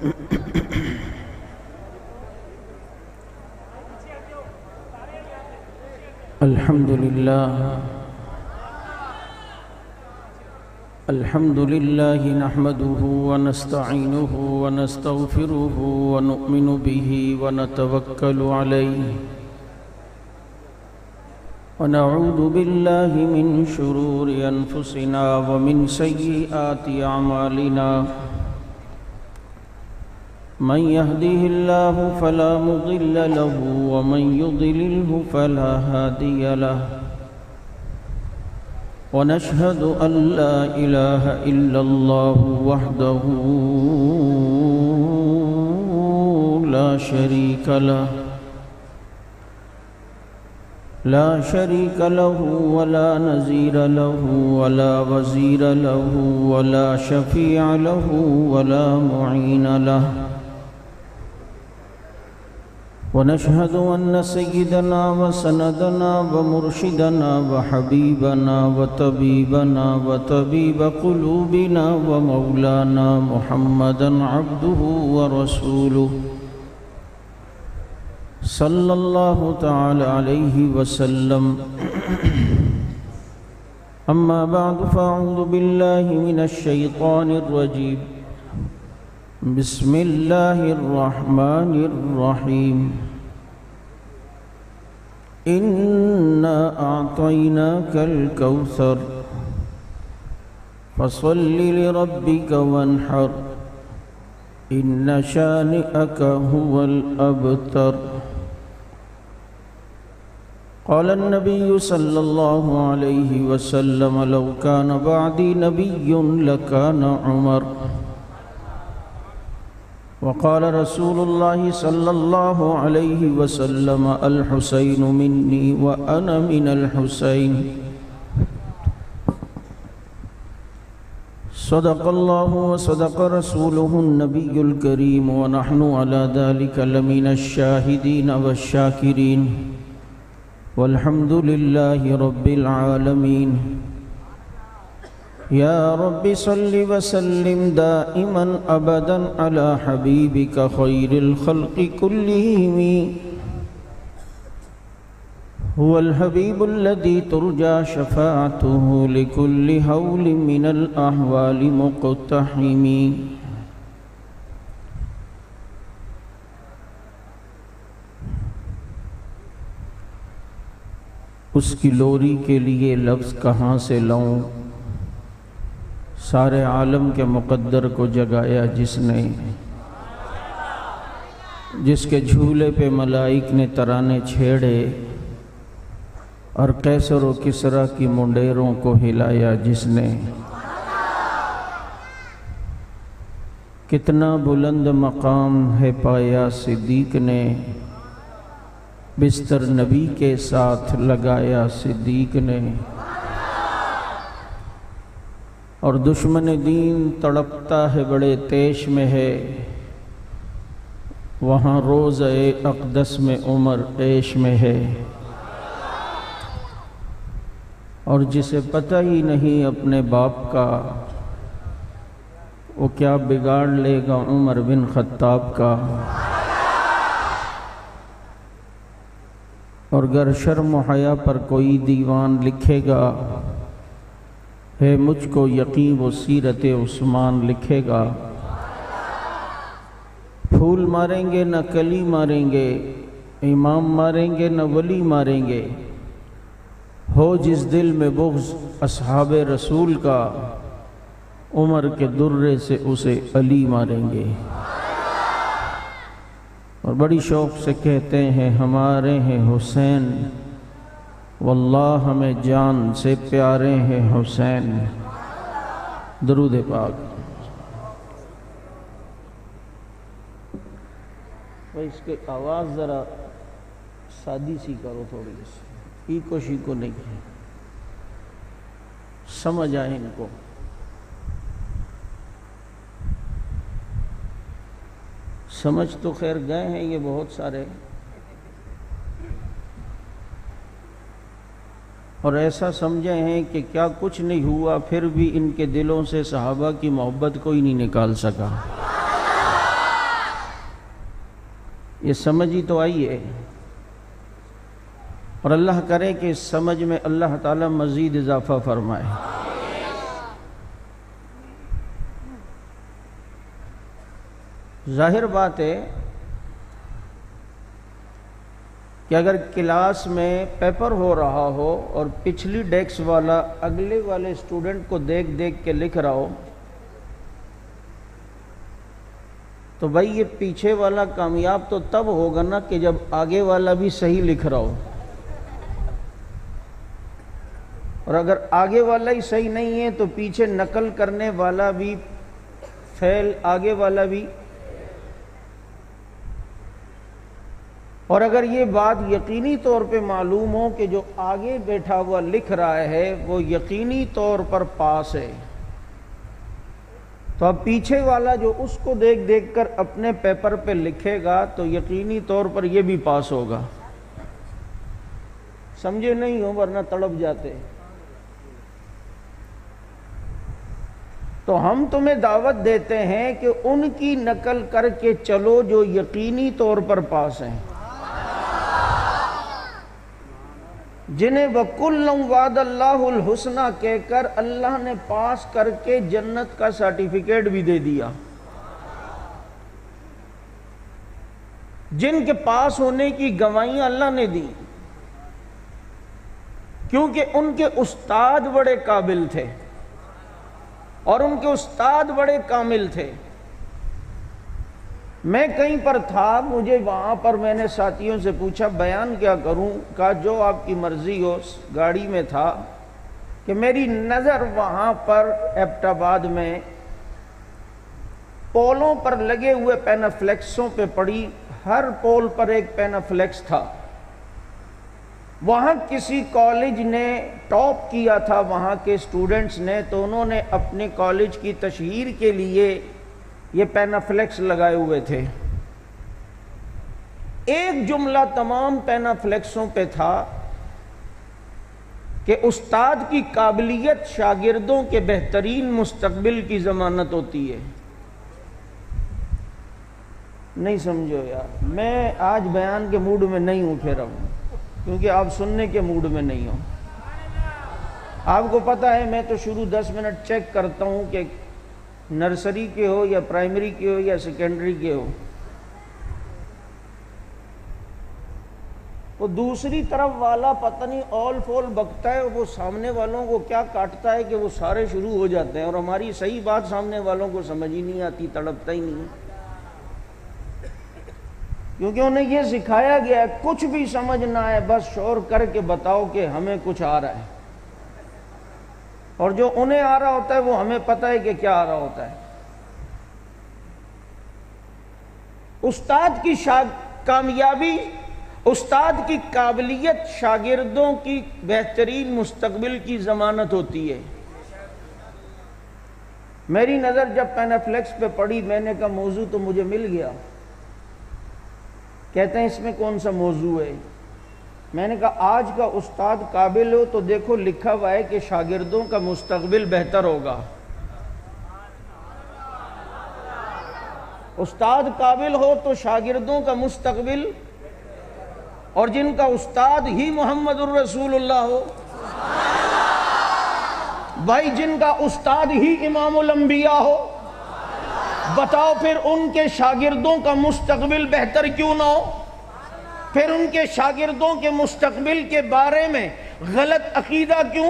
الحمد لله نحمده ونستعينه ونستغفره ونؤمن به ونتوكل عليه ونعوذ بالله من شرور أنفسنا ومن سيئات أعمالنا من يهده الله فلا مضل له ومن يضلله فلا هادي له ونشهد أن لا إله إلا الله وحده لا شريك له ولا نظير له ولا وزير له ولا شفيع له ولا معين له ونشهد أن سيدنا وسندنا ومرشدنا وحبيبنا وطبيبنا وطبيب قلوبنا ومولانا محمدا عبده ورسوله صلى الله تعالى عليه وسلم أما بعد فأعوذ بالله من الشيطان الرجيم بسم الله الرحمن الرحيم إنا أعطيناك الكوثر فصل لربك وانحر إن شانئك هو الأبتر قال النبي صلى الله عليه وسلم لو كان بعدي نبي لكان عمر وقال رسول الله صلى الله عليه وسلم الحسين مني وأنا من الحسين صدق الله وصدق رسوله النبي الكريم ونحن على ذلك لمن الشاهدين والشاكرين والحمد لله رب العالمين يا رب صل وسلم دائما أبدا على حبيبك خير الخلق كلهم هو الحبيب الذي ترجى شفاعته لكل هول من الأحوال مقتحم اس کی لوری کے لیے لفظ کہاں سے لاؤں، سارے عالم کے مقدر کو جگایا جس نے، جس کے جھولے پہ ملائک نے ترانے چھیڑے اور قیصر و کسریٰ کی منڈیروں کو ہلایا جس نے، کتنا بلند مقام ہے پایا صدیق نے، بستر نبی کے ساتھ لگایا صدیق نے، اور دشمن دین تڑپتا ہے بڑے تیش میں ہے، وہاں روضہ اقدس میں عمر عیش میں ہے، اور جسے پتہ ہی نہیں اپنے باپ کا، وہ کیا بگاڑ لے گا عمر بن خطاب کا، اور گر شرم و حیا پر کوئی دیوان لکھے گا، ہے مجھ کو یقین وہ سیرت عثمان لکھے گا، پھول ماریں گے نہ کلی ماریں گے، امام ماریں گے نہ ولی ماریں گے، ہو جس دل میں بغض اصحاب رسول کا، عمر کے درے سے اسے علی ماریں گے، اور بڑی شوق سے کہتے ہیں ہمارے ہیں حسین، واللہ ہمیں جان سے پیارے ہیں حسین۔ درود پاک۔ اس کے آواز ذرا سادی سی کرو، تھوڑی سی ایکو شیکو نہیں، سمجھ آئے ان کو۔ سمجھ تو خیر گئے ہیں یہ بہت سارے، اور ایسا سمجھے ہیں کہ کیا کچھ نہیں ہوا، پھر بھی ان کے دلوں سے صحابہ کی محبت کوئی نہیں نکال سکا۔ یہ سمجھ ہی تو آئی ہے، اور اللہ کرے کہ اس سمجھ میں اللہ تعالیٰ مزید اضافہ فرمائے۔ ظاہر بات ہے کہ اگر کلاس میں پیپر ہو رہا ہو اور پچھلی ڈیسک والا اگلے والے اسٹوڈنٹ کو دیکھ دیکھ کے لکھ رہا ہو تو بھائی یہ پیچھے والا کامیاب تو تب ہوگا نا کہ جب آگے والا بھی صحیح لکھ رہا ہو، اور اگر آگے والا ہی صحیح نہیں ہے تو پیچھے نقل کرنے والا بھی فیل، آگے والا بھی۔ اور اگر یہ بات یقینی طور پہ معلوم ہو کہ جو آگے بیٹھا ہوا لکھ رہا ہے وہ یقینی طور پر پاس ہے، تو اب پیچھے والا جو اس کو دیکھ دیکھ کر اپنے پیپر پہ لکھے گا تو یقینی طور پر یہ بھی پاس ہوگا۔ سمجھے نہیں ہو ورنہ تڑپ جاتے۔ تو ہم تمہیں دعوت دیتے ہیں کہ ان کی نقل کر کے چلو جو یقینی طور پر پاس ہیں، جنہیں وَكُلًّا وَعَدَ اللَّهُ الْحُسْنَى کہہ کر اللہ نے پاس کر کے جنت کا سرٹیفکیٹ بھی دے دیا، جن کے پاس ہونے کی گواہیاں اللہ نے دی، کیونکہ ان کے استاد بڑے قابل تھے اور ان کے استاد بڑے کامل تھے۔ میں کہیں پر تھا، مجھے وہاں پر میں نے ساتھیوں سے پوچھا بیان کیا کروں، کہا جو آپ کی مرضی ہو۔ گاڑی میں تھا کہ میری نظر وہاں پر ایبٹ آباد میں پولوں پر لگے ہوئے پینافلیکسوں پہ پڑی، ہر پول پر ایک پینافلیکس تھا۔ وہاں کسی کالج نے ٹاپ کیا تھا وہاں کے اسٹوڈنٹس نے، تو انہوں نے اپنے کالج کی تشہیر کے لیے یہ پینافلیکس لگائے ہوئے تھے۔ ایک جملہ تمام پینافلیکسوں پہ تھا کہ استاد کی قابلیت شاگردوں کے بہترین مستقبل کی ضمانت ہوتی ہے۔ نہیں سمجھو یار، میں آج بیان کے موڈ میں نہیں ہوں، پھر ہوں کیونکہ آپ سننے کے موڈ میں نہیں ہوں۔ آپ کو پتہ ہے میں تو شروع 10 منٹ چیک کرتا ہوں کہ نرسری کے ہو یا پرائمری کے ہو یا سیکنڈری کے ہو۔ وہ دوسری طرف والا پتہ نہیں اول فول بکتا ہے، وہ سامنے والوں کو کیا کاٹتا ہے کہ وہ سارے شروع ہو جاتے ہیں، اور ہماری صحیح بات سامنے والوں کو سمجھ ہی نہیں آتی، تڑپتا ہی نہیں، کیونکہ انہیں یہ سکھایا گیا ہے کچھ بھی سمجھ نہ آئے بس شور کر کے بتاؤ کہ ہمیں کچھ آ رہا ہے، اور جو انہیں آ رہا ہوتا ہے وہ ہمیں پتہ ہے کہ کیا آ رہا ہوتا ہے۔ استاد کی کامیابی، استاد کی قابلیت شاگردوں کی بہترین مستقبل کی ضمانت ہوتی ہے۔ میری نظر جب پینافلیکس پہ پڑی، میں نے کہا موضوع تو مجھے مل گیا۔ کہتے ہیں اس میں کون سا موضوع ہے؟ میں نے کہا آج کا استاد قابل ہو تو دیکھو لکھا ہوا ہے کہ شاگردوں کا مستقبل بہتر ہوگا۔ استاد قابل ہو تو شاگردوں کا مستقبل، اور جن کا استاد ہی محمد الرسول اللہ ہو، بھائی جن کا استاد ہی امام الانبیاء ہو، بتاؤ پھر ان کے شاگردوں کا مستقبل بہتر کیوں نہ ہو؟ پھر ان کے شاگردوں کے مستقبل کے بارے میں غلط عقیدہ کیوں؟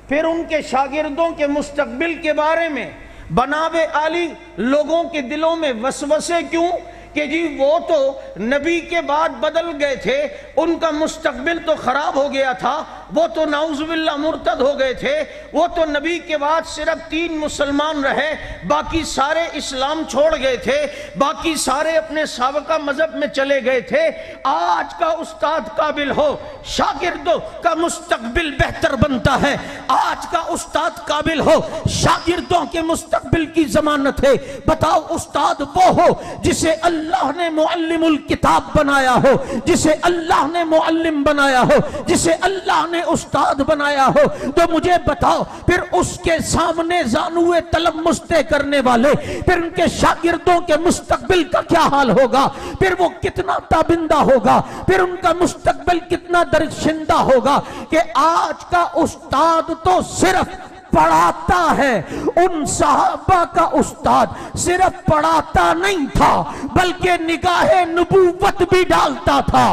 پھر ان کے شاگردوں کے مستقبل کے بارے میں بناب عالی لوگوں کے دلوں میں وسوسے کیوں کہ جی وہ تو نبی کے بعد بدل گئے تھے، ان کا مستقبل تو خراب ہو گیا تھا، وہ تو نعوذ باللہ مرتد ہو گئے تھے، وہ تو نبی کے بعد صرف 3 مسلمان رہے، باقی سارے اسلام چھوڑ گئے تھے، باقی سارے اپنے سابقہ مذہب میں چلے گئے تھے۔ آج کا استاد قابل ہو، شاگردوں کا مستقبل بہتر بنتا ہے۔ آج کا استاد قابل ہو، شاگردوں کے مستقبل کی ضمانت ہے۔ بتاؤ استاد وہ ہو جسے اللہ نے معلم الکتاب بنایا ہو، جسے اللہ نے معلم بنایا ہو، جسے اللہ نے نے استاد بنایا ہو تو مجھے بتاؤ پھر اس کے سامنے زانوے تلمستے کرنے والے پھر ان کے شاگردوں کے مستقبل کا کیا حال ہوگا؟ پھر وہ کتنا تابندہ ہوگا، پھر ان کا مستقبل کتنا درشندہ ہوگا کہ آج کا استاد تو صرف پڑھاتا ہے۔ ان صحابہ کا استاد صرف پڑھاتا نہیں تھا بلکہ نگاہ نبوت بھی ڈالتا تھا،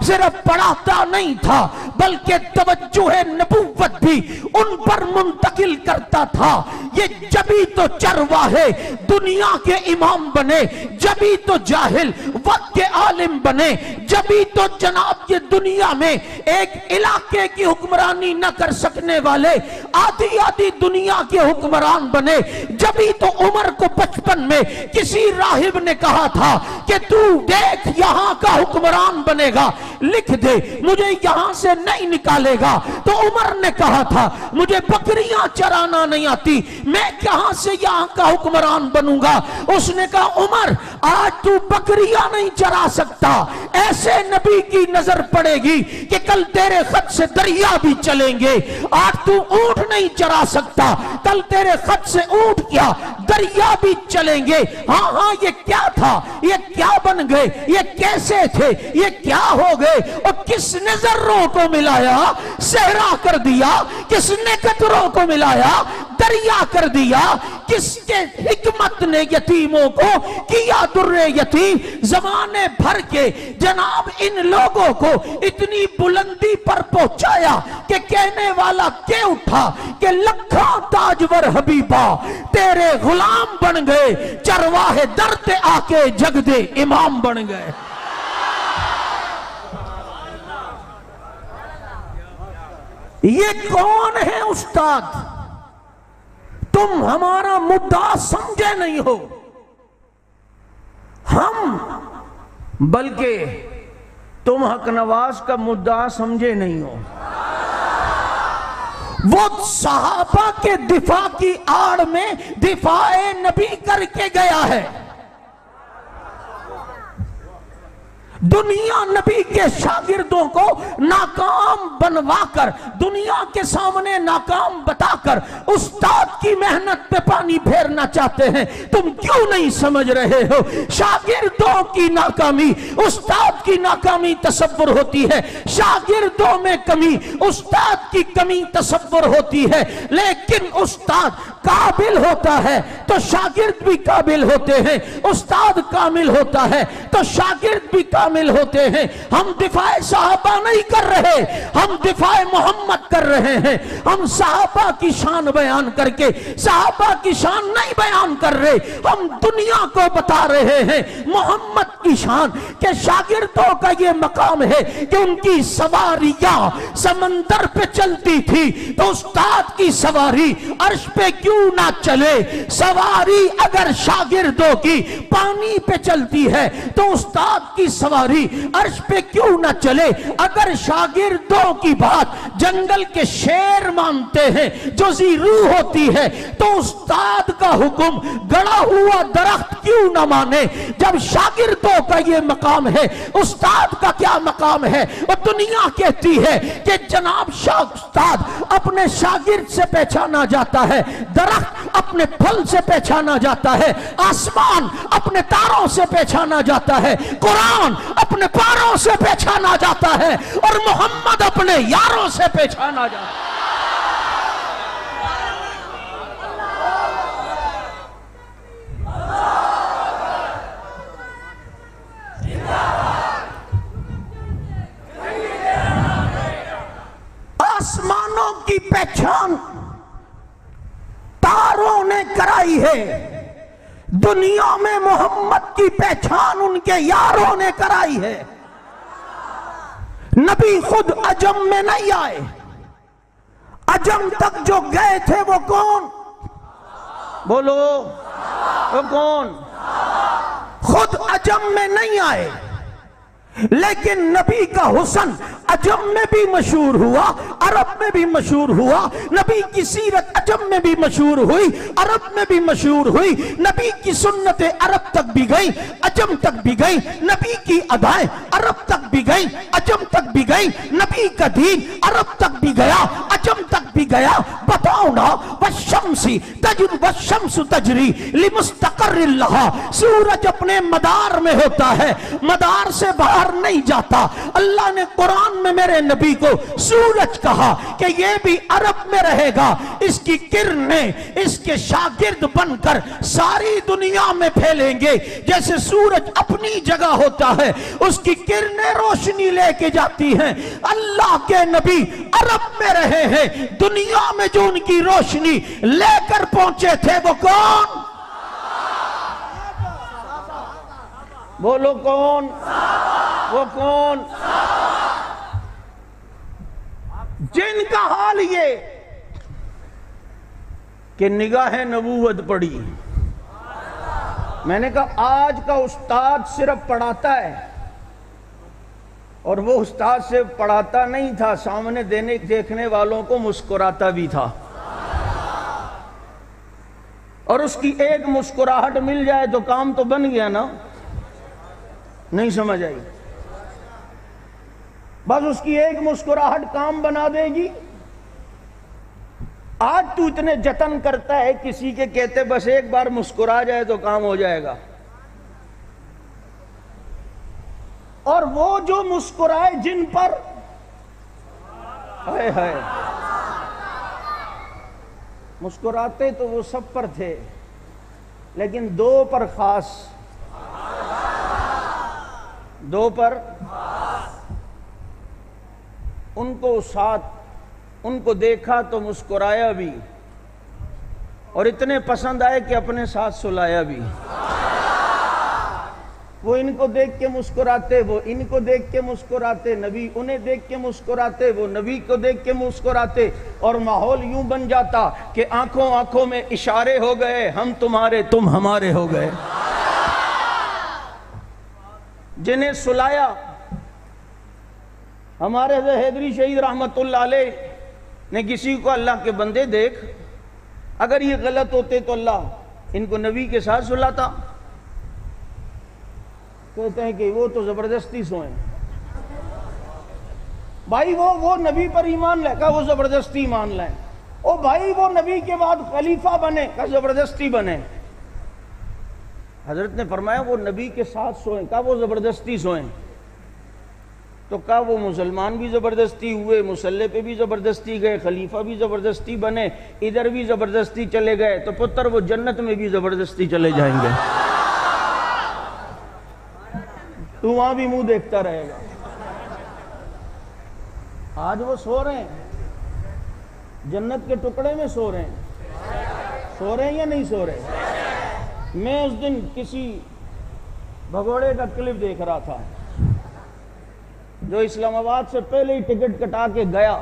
صرف پڑھاتا نہیں تھا بلکہ توجہ نبوت بھی ان پر منتقل کرتا تھا۔ یہ جبھی تو چرواہے دنیا کے امام بنے، جبھی تو جاہل وقت کے عالم بنے، جبھی تو جناب یہ دنیا میں ایک علاقے کی حکمرانی نہ کر سکنے والے آدھی آدھی دنیا کے حکمران بنے، جبھی تو عمر کو بچپن میں کسی راہب نے کہا تھا کہ تو دیکھ یہاں کا حکمران بنے گا، لکھ دے مجھے یہاں سے نہیں نکالے گا۔ تو عمر نے کہا تھا مجھے بکریاں چرانا نہیں آتی، میں کہاں سے یہاں کا حکمران بنوں گا؟ اس نے کہا عمر آج تو بکریاں نہیں چرا سکتا، ایسے نبی کی نظر پڑے گی کہ کل تیرے خط سے دریا بھی چلیں گے۔ آج تو اونٹ نہیں چرا سکتا، کل تیرے خط سے اونٹ کیا دریا بھی چلیں گے۔ ہاں ہاں یہ کیا تھا، یہ کیا بن گئے، یہ کیسے تھے، یہ کیا ہو گئے، اور کس نے ذروں کو ملایا صحرا کر دیا، کس نے قطروں کو ملایا دریا کر دیا، کس کے حکمت نے یتیموں کو کیا در یتیم۔ زمانے بھر کے جناب ان لوگوں کو اتنی بلندی پر پہنچایا کہ کہنے والا کہ اٹھا کہ لکھاں تاجور حبیبہ تیرے غلام بن گئے، چرواہے در تے آ کے جگ دے امام بن گئے۔ یہ کون ہے استاد؟ تم ہمارا مدعا سمجھے نہیں ہو، ہم بلکہ تم حق نواز کا مدعا سمجھے نہیں ہو۔ وہ صحابہ کے دفاع کی آڑ میں دفاع نبی کر کے گیا ہے۔ دنیا نبی کے شاگردوں کو ناکام بنوا کر، دنیا کے سامنے ناکام بتا کر استاد کی محنت پہ پانی پھیرنا چاہتے ہیں۔ تم کیوں نہیں سمجھ رہے ہو؟ شاگردوں کی ناکامی استاد کی ناکامی تصور ہوتی ہے، شاگردوں میں کمی استاد کی کمی تصور ہوتی ہے، لیکن استاد قابل ہوتا ہے تو شاگرد بھی قابل ہوتے ہیں، استاد کامل ہوتا ہے تو شاگرد بھی کامل ہوتے ہیں۔ ہم دفاع صحابہ نہیں کر رہے، ہم دفاع محمد کر رہے ہیں۔ ہم صحابہ کی شان بیان کر کے صحابہ کی شان نہیں بیان کر رہے، ہم دنیا کو بتا رہے ہیں محمد کی شان، کہ شاگردوں کا یہ مقام ہے کہ ان کی سواریاں سمندر پہ چلتی تھی تو استاد کی سواری عرش پہ کیوں نہ چلے؟ سواری اگر شاگردوں کی پانی پہ چلتی ہے تو استاد کی سواری عرش پہ کیوں نہ چلے؟ اگر شاگردوں کی بات جنگل کے شیر مانتے ہیں جو ذی روح ہوتی ہے تو استاد کا حکم گڑا ہوا درخت کیوں نہ مانے؟ جب شاگردوں کا یہ مقام ہے استاد کا کیا مقام ہے؟ اور دنیا کہتی ہے کہ جناب استاد اپنے شاگرد سے پہچانا جاتا ہے، درخت اپنے پھل سے پہچانا جاتا ہے، آسمان اپنے تاروں سے پہچانا جاتا ہے، قرآن اپنے پاروں سے پہچانا جاتا ہے، اور محمد اپنے یاروں سے پہچانا جاتا ہے۔ آسمانوں کی پہچان تاروں نے کرائی ہے، دنیا میں محمد کی پہچان ان کے یاروں نے کرائی ہے۔ نبی خود عجم میں نہیں آئے، عجم تک جو گئے تھے وہ کون؟ بولو وہ کون؟ خود عجم میں نہیں آئے، لیکن نبی کا حسن عجم میں بھی مشہور ہوا، عرب میں بھی مشہور ہوا، نبی کی سیرت عجم میں بھی مشہور ہوئی، عرب میں بھی مشہور ہوئی، نبی کی سنت عرب تک بھی گئی، عجم تک بھی گئی، نبی کی ادائیں عرب تک بھی گئی، عجم تک بھی گئی، نبی کا دین عرب تک بھی گیا، عجم تک بھی گیا۔ بتاؤ نا، والشمس تجری لمستقر لها، سورج اپنے مدار میں ہوتا ہے، مدار سے باہر نہیں جاتا۔ اللہ نے قرآن میں میرے نبی کو سورج کہا کہ یہ بھی عرب میں رہے گا، اس کی کرنیں اس کے شاگرد بن کر ساری دنیا میں پھیلیں گے۔ جیسے سورج اپنی جگہ ہوتا ہے، اس کی کرنیں روشنی لے کے جاتی ہیں۔ اللہ کے نبی عرب میں رہے ہیں، دنیا میں جو ان کی روشنی لے کر پہنچے تھے وہ کون؟ بولو کون؟ وہ کون؟ جن کا حال یہ کہ نگاہ نبوت پڑی۔ میں نے کہا آج کا استاد صرف پڑھاتا ہے، اور وہ استاد سے پڑھاتا نہیں تھا، سامنے دیکھنے والوں کو مسکراتا بھی تھا، اور اس کی ایک مسکراہٹ مل جائے تو کام تو بن گیا نا؟ نہیں سمجھ آئی؟ بس اس کی ایک مسکراہٹ کام بنا دے گی۔ آج تو اتنے جتن کرتا ہے کسی کے کہتے بس ایک بار مسکرا جائے تو کام ہو جائے گا، اور وہ جو مسکرائے جن پر، ہائے ہائے، مسکراتے تو وہ سب پر تھے لیکن دو پر خاص، دو پر ان کو ساتھ، ان کو دیکھا تو مسکرایا بھی، اور اتنے پسند آئے کہ اپنے ساتھ سلایا بھی۔ وہ ان کو دیکھ کے مسکراتے، وہ ان کو دیکھ کے مسکراتے، نبی انہیں دیکھ کے مسکراتے، وہ نبی کو دیکھ کے مسکراتے، اور ماحول یوں بن جاتا کہ آنکھوں آنکھوں میں اشارے ہو گئے، ہم تمہارے تم ہمارے ہو گئے۔ جنہیں سلایا، ہمارے حیدری شہید رحمت اللہ علیہ نے کسی کو اللہ کے بندے دیکھ، اگر یہ غلط ہوتے تو اللہ ان کو نبی کے ساتھ سلاتا۔ کہتے ہیں کہ وہ تو زبردستی سوئیں۔ بھائی وہ نبی پر ایمان لے کہا وہ زبردستی ایمان لائیں، او بھائی وہ نبی کے بعد خلیفہ بنے کہا زبردستی بنے۔ حضرت نے فرمایا وہ نبی کے ساتھ سوئیں کہا وہ زبردستی سوئیں، تو کہا وہ مسلمان بھی زبردستی ہوئے، مسلح پہ بھی زبردستی گئے، خلیفہ بھی زبردستی بنے، ادھر بھی زبردستی چلے گئے، تو پتر وہ جنت میں بھی زبردستی چلے جائیں گے، تو وہاں بھی منہ دیکھتا رہے گا۔ آج وہ سو رہے ہیں، جنت کے ٹکڑے میں سو رہے ہیں یا نہیں سو رہے؟ میں اس دن کسی بھگوڑے کا کلپ دیکھ رہا تھا جو اسلام آباد سے پہلے ہی ٹکٹ کٹا کے گیا،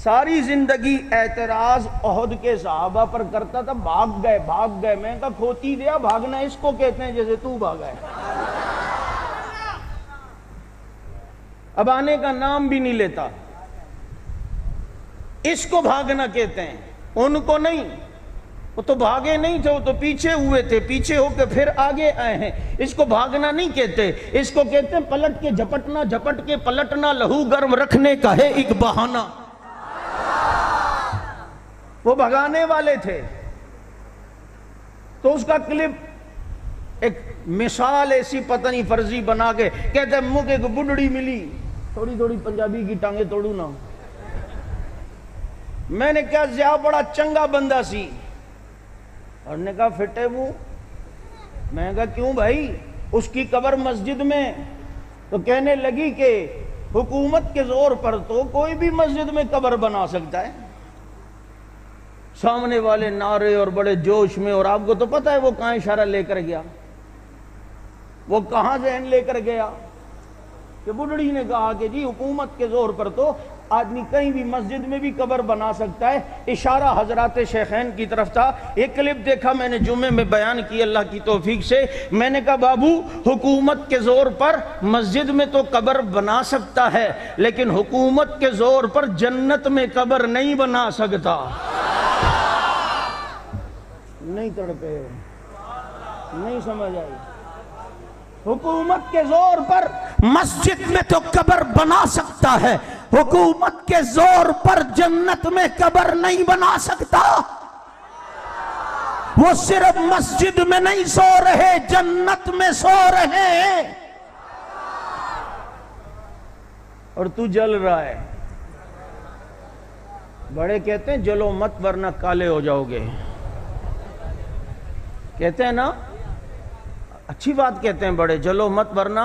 ساری زندگی اعتراض احد کے صحابہ پر کرتا تھا، بھاگ گئے۔ میں کہا کھوتی دیا، بھاگنا اس کو کہتے ہیں جیسے تو بھاگا ہے، اب آنے کا نام بھی نہیں لیتا، اس کو بھاگنا کہتے ہیں، ان کو نہیں۔ وہ تو بھاگے نہیں تھے، وہ تو پیچھے ہوئے تھے، پیچھے ہو کے پھر آگے آئے ہیں، اس کو بھاگنا نہیں کہتے، اس کو کہتے ہیں پلٹ کے جھپٹنا، جھپٹ کے پلٹنا، لہو گرم رکھنے کا ہے ایک بہانہ۔ وہ بھگانے والے تھے۔ تو اس کا کلپ ایک مثال ایسی پتہ نہیں فرضی بنا کے کہتے ہیں منہ کے بڈڑی ملی، تھوڑی تھوڑی پنجابی کی ٹانگیں توڑوں نا۔ میں نے کہا زیا بڑا چنگا بندہ سی، اور نے کہا فٹے وہ۔ میں نے کہا کیوں بھائی؟ اس کی قبر مسجد میں، تو کہنے لگی کہ حکومت کے زور پر تو کوئی بھی مسجد میں قبر بنا سکتا ہے۔ سامنے والے نعرے اور بڑے جوش میں، اور آپ کو تو پتہ ہے وہ کہاں اشارہ لے کر گیا، وہ کہاں ذہن لے کر گیا۔ کہ بڑھڑی نے کہا کہ جی حکومت کے زور پر تو آدمی کہیں بھی مسجد میں بھی قبر بنا سکتا ہے. اشارہ حضرات شیخین کی طرف تھا. ایک کلپ دیکھا میں نے جمعے میں بیان کی اللہ کی توفیق سے. میں نے کہا بابو حکومت کے زور پر مسجد میں تو قبر بنا سکتا ہے لیکن حکومت کے زور پر جنت میں قبر نہیں بنا سکتا. نہیں تڑپے, نہیں سمجھ آئی. حکومت کے زور پر مسجد میں تو قبر بنا سکتا ہے, حکومت کے زور پر جنت میں قبر نہیں بنا سکتا. وہ صرف مسجد میں نہیں سو رہے, جنت میں سو رہے ہیں. اور تو جل رہا ہے. بڑے کہتے ہیں جلو مت ورنہ کالے ہو جاؤ گے. کہتے ہیں نا, اچھی بات کہتے ہیں بڑے, جلو مت ورنہ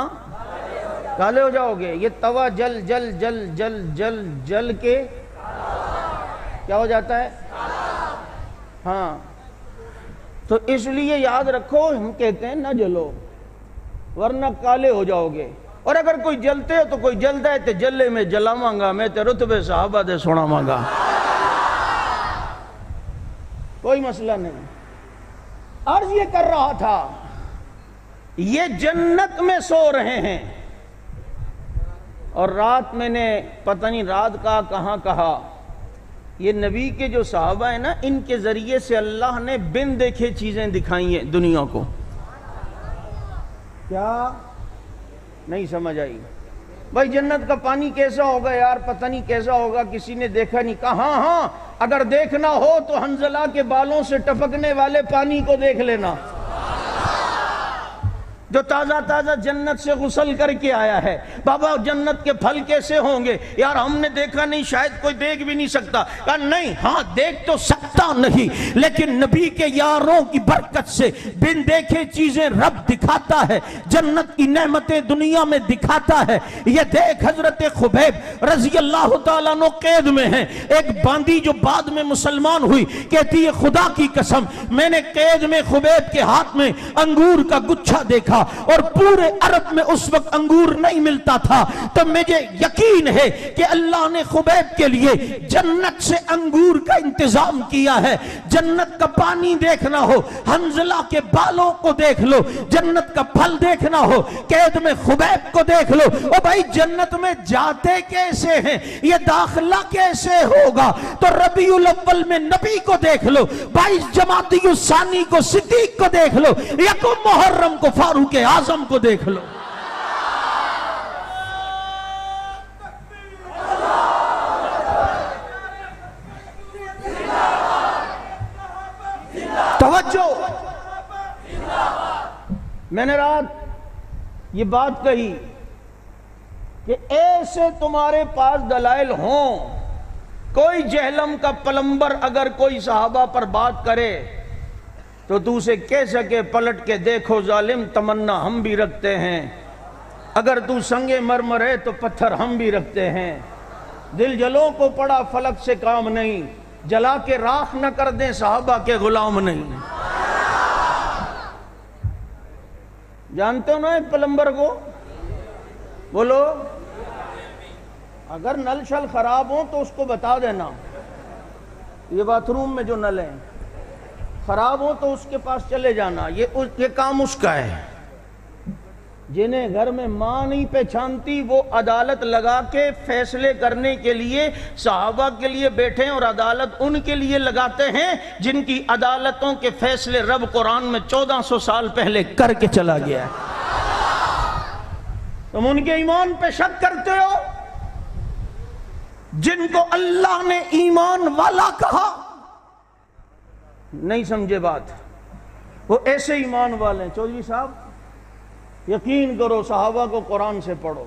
کالے ہو جاؤ گے. یہ توا جل جل جل جل جل جل کے کیا ہو جاتا ہے؟ ہاں, تو اس لیے یاد رکھو ہم کہتے ہیں نہ جلو ورنہ کالے ہو جاؤ گے. اور اگر کوئی جلتے ہو تو کوئی جلدا ہے تے جلے میں جلاواں گا, میں تے رتبے صحابہ دے سناواں گا, کوئی مسئلہ نہیں. عرض یہ کر رہا تھا یہ جنت میں سو رہے ہیں. اور رات میں نے پتہ نہیں رات کا کہاں کہا, یہ نبی کے جو صحابہ ہیں نا, ان کے ذریعے سے اللہ نے بن دیکھے چیزیں دکھائی ہیں دنیا کو. کیا نہیں سمجھ آئی؟ بھائی جنت کا پانی کیسا ہوگا یار, پتہ نہیں کیسا ہوگا, کسی نے دیکھا نہیں. کہا ہاں اگر دیکھنا ہو تو حنظلہ کے بالوں سے ٹپکنے والے پانی کو دیکھ لینا, جو تازہ تازہ جنت سے غسل کر کے آیا ہے. بابا جنت کے پھل کیسے ہوں گے یار, ہم نے دیکھا نہیں, شاید کوئی دیکھ بھی نہیں سکتا. کہا نہیں, ہاں دیکھ تو سکتا نہیں لیکن نبی کے یاروں کی برکت سے بن دیکھے چیزیں رب دکھاتا ہے, جنت کی نعمتیں دنیا میں دکھاتا ہے. یہ دیکھ حضرت خبیب رضی اللہ تعالیٰ عنہ قید میں ہیں. ایک باندی جو بعد میں مسلمان ہوئی کہتی ہے خدا کی قسم میں نے قید میں خبیب کے ہاتھ میں انگور کا گچھا دیکھا اور پورے عرب میں اس وقت انگور نہیں ملتا تھا, تو مجھے یقین ہے کہ اللہ نے خبیب کے لیے جنت سے انگور کا انتظام کیا ہے. جنت کا پانی دیکھنا ہو حنظلہ کے بالوں کو دیکھ لو, جنت کا پھل دیکھنا ہو قید میں خبیب کو دیکھ لو. او بھائی جنت میں جاتے کیسے ہیں, یہ داخلہ کیسے ہوگا؟ تو ربیع الاول میں نبی کو دیکھ لو, 22 جمادی الثانی کو صدیق کو دیکھ لو, یکم محرم کو فاروق اعظم کو دیکھ لو. توجہ, میں نے رات یہ بات کہی کہ ایسے تمہارے پاس دلائل ہوں, کوئی جہلم کا پلمبر اگر کوئی صحابہ پر بات کرے تو تو اسے کہہ سکے پلٹ کے دیکھو ظالم تمنا ہم بھی رکھتے ہیں, اگر تو سنگے مرمر ہے تو پتھر ہم بھی رکھتے ہیں. دل جلوں کو پڑا فلک سے کام نہیں, جلا کے راکھ نہ کر دیں صحابہ کے غلام نہیں. جانتے ہو نا ایک پلمبر کو, بولو, اگر نل شل خراب ہوں تو اس کو بتا دینا, یہ باتھ روم میں جو نل ہیں خراب ہو تو اس کے پاس چلے جانا, یہ کام اس کا ہے. جنہیں گھر میں ماں نہیں پہچانتی وہ عدالت لگا کے فیصلے کرنے کے لیے صحابہ کے لیے بیٹھے, اور عدالت ان کے لیے لگاتے ہیں جن کی عدالتوں کے فیصلے رب قرآن میں 1400 سال پہلے کر کے چلا گیا ہے. تم ان کے ایمان پہ شک کرتے ہو جن کو اللہ نے ایمان والا کہا. نہیں سمجھے بات, وہ ایسے ایمان والے ہیں. چودھری صاحب یقین کرو صحابہ کو قرآن سے پڑھو.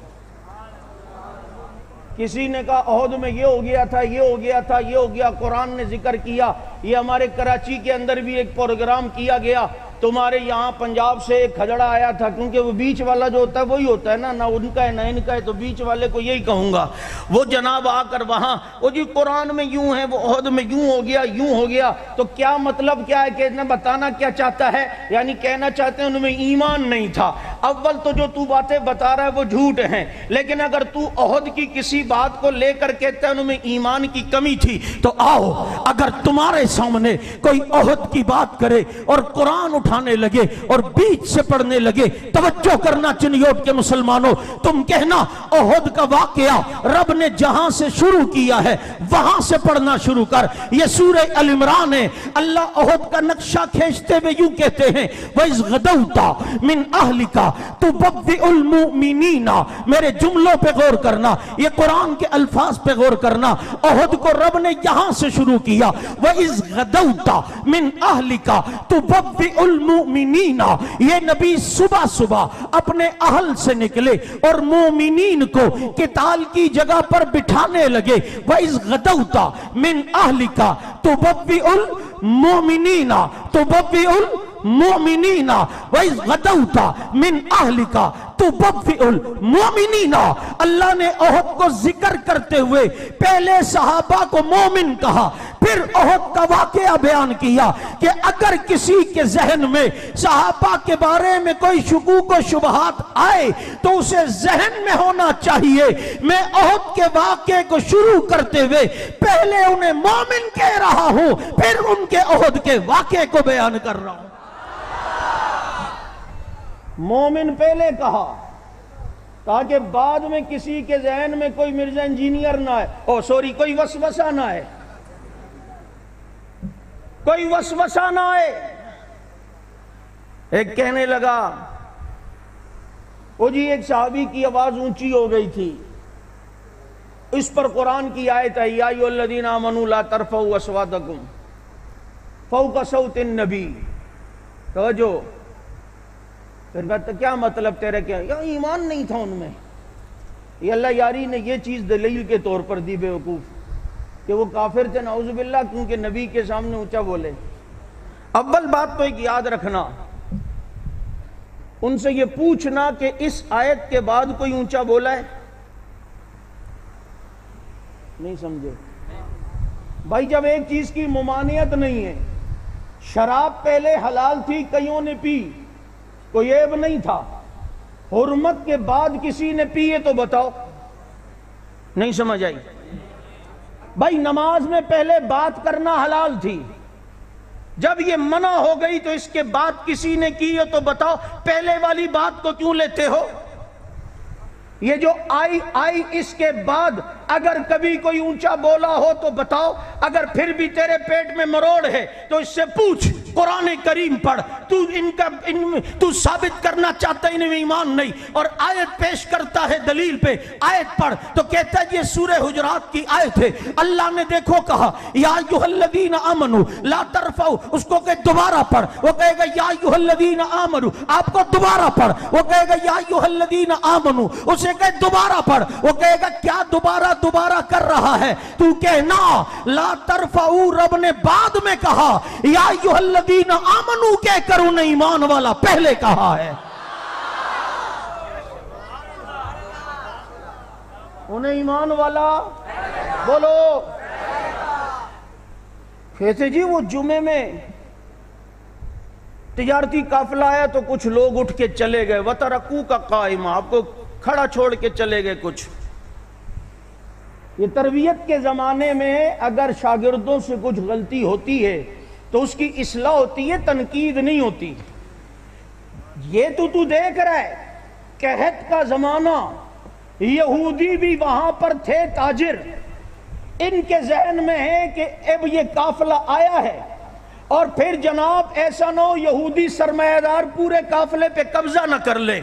کسی نے کہا احد میں یہ ہو گیا تھا, یہ ہو گیا تھا, یہ ہو گیا, قرآن نے ذکر کیا. یہ ہمارے کراچی کے اندر بھی ایک پروگرام کیا گیا, تمہارے یہاں پنجاب سے ایک کھجڑا آیا تھا, کیونکہ وہ بیچ والا جو ہوتا ہے وہی ہوتا ہے نا, نہ ان کا ہے نہ ان کا ہے, تو بیچ والے کو یہی کہوں گا. وہ جناب آ کر وہاں وہ جی قرآن میں یوں ہے, وہ احد میں یوں ہو گیا, یوں ہو گیا. تو کیا مطلب کیا ہے, کہ بتانا کیا چاہتا ہے, یعنی کہنا چاہتے ہیں ان میں ایمان نہیں تھا. اول تو جو تو باتیں بتا رہا ہے وہ جھوٹ ہیں، لیکن اگر تو احد کی کسی بات کو لے کر کہتا ہے ان میں ایمان کی کمی تھی، تو آؤ اگر تمہارے سامنے کوئی احد کی بات کرے اور قرآن اٹھانے لگے اور بیچ سے پڑھنے لگے، توجہ کرنا چنیوٹ کے مسلمانوں، تم کہنا احد کا واقعہ رب نے جہاں سے شروع کیا ہے وہاں سے پڑھنا شروع کر۔ یہ سورہ ال عمران ہے۔ اللہ احد کا نقشہ کھینچتے ہوئے یوں کہتے ہیں وَإِذْ غَدَوْتَ مِنْ أَهْلِكَ تُبَوِّئُ الْمُؤْمِنِينَ۔ میرے جملوں پہ غور کرنا، یہ قرآن کے الفاظ پہ غور کرنا۔ احد کو رب نے یہاں سے شروع کیا، وَإِذْ غَدَوْتَ مِنْ أَهْلِكَ تُبَوِّئُ الْمُؤْمِنِينَ۔ یہ نبی صبح صبح اپنے اہل سے نکلے اور مومنین کو قتال کی جگہ پر بٹھانے لگے۔ وَإِذْ غَدَوْتَ مِنْ أَهْلِكَ تُبَوِّئُ الْمُؤْمِنِينَ تُبَوِّئُ الْمُؤْمِنِينَ وَإِذْ غَدَوْتَ مِنْ أَهْلِكَ تُبَوِّئُ الْمُؤْمِنِينَ۔ اللہ نے احد کو ذکر کرتے ہوئے پہلے صحابہ کو مومن کہا، پھر احد کا واقعہ بیان کیا کہ اگر کسی کے ذہن میں صحابہ کے بارے میں کوئی شکوک و شبہات آئے تو اسے ذہن میں ہونا چاہیے میں احد کے واقعے کو شروع کرتے ہوئے پہلے انہیں مومن کہہ رہا ہوں، پھر ان کے احد کے واقعے کو بیان کر رہا ہوں۔ مومن پہلے کہا تاکہ بعد میں کسی کے ذہن میں کوئی مرزا انجینئر نہ آئے، کوئی وسوسہ نہ آئے، کوئی وسوسہ نہ آئے۔ ایک کہنے لگا وہ جی ایک صحابی کی آواز اونچی ہو گئی تھی، اس پر قرآن کی آیت ہے یا ایھا الذین آمنوا لا ترفعوا اصواتکم فوق صوت النبی۔ توجہ، پھر کہتا کیا مطلب تیرے، کیا یا ایمان نہیں تھا ان میں؟ یہ اللہ یاری نے یہ چیز دلیل کے طور پر دی بے وقوف کہ وہ کافر تھے نعوذ باللہ، کیونکہ نبی کے سامنے اونچا بولے۔ اول بات تو ایک یاد رکھنا، ان سے یہ پوچھنا کہ اس آیت کے بعد کوئی اونچا بولا ہے؟ نہیں سمجھے بھائی؟ جب ایک چیز کی ممانعت نہیں ہے، شراب پہلے حلال تھی، کئیوں نے پی، کوئی عیب نہیں تھا، حرمت کے بعد کسی نے پیے تو بتاؤ، نہیں سمجھ آئی؟ بھائی نماز میں پہلے بات کرنا حلال تھی، جب یہ منع ہو گئی تو اس کے بعد کسی نے کی ہے تو بتاؤ پہلے والی بات کو کیوں لیتے ہو؟ یہ جو آئی اس کے بعد اگر کبھی کوئی اونچا بولا ہو تو بتاؤ، اگر پھر بھی تیرے پیٹ میں مروڑ ہے تو اس سے پوچھ، قرآن کریم پڑھ، تو ثابت کرنا چاہتا ہے انہیں ایمان نہیں اور آیت پیش کرتا ہے دلیل پہ، آیت پڑھ تو کہتا ہے یہ سورہ حجرات کی آیت ہے، اللہ نے دیکھو کہا یا ایھا الذین آمنوا لا ترفعوا، اس کو کہ دوبارہ پڑھ، وہ کہے گا یا ایھا الذین آمنوا، آپ کو دوبارہ پڑھ، وہ کہے گا یا ایھا الذین آمنوا، اسے کہ دوبارہ پڑھ، وہ کہے گا کیا دوبارہ کر رہا ہے؟ تو کہنا لا ترفعوا رب نے بعد میں کہا، یا ایھا الذین آمنوا کہہ کر انہیں ایمان والا پہلے کہا ہے، انہیں ایمان والا بولو۔ کہتے جی وہ جمعے میں تجارتی قافلہ آیا تو کچھ لوگ اٹھ کے چلے گئے، وَتَرَكُوكَ قَائِمًا، آپ کو کھڑا چھوڑ کے چلے گئے کچھ۔ یہ تربیت کے زمانے میں اگر شاگردوں سے کچھ غلطی ہوتی ہے تو اس کی اصلاح ہوتی ہے، تنقید نہیں ہوتی۔ یہ تو دیکھ رہا ہے قحط کا زمانہ، یہودی بھی وہاں پر تھے تاجر، ان کے ذہن میں ہے کہ اب یہ قافلہ آیا ہے اور پھر جناب ایسا نہ ہو یہودی سرمایہ دار پورے قافلے پہ قبضہ نہ کر لے۔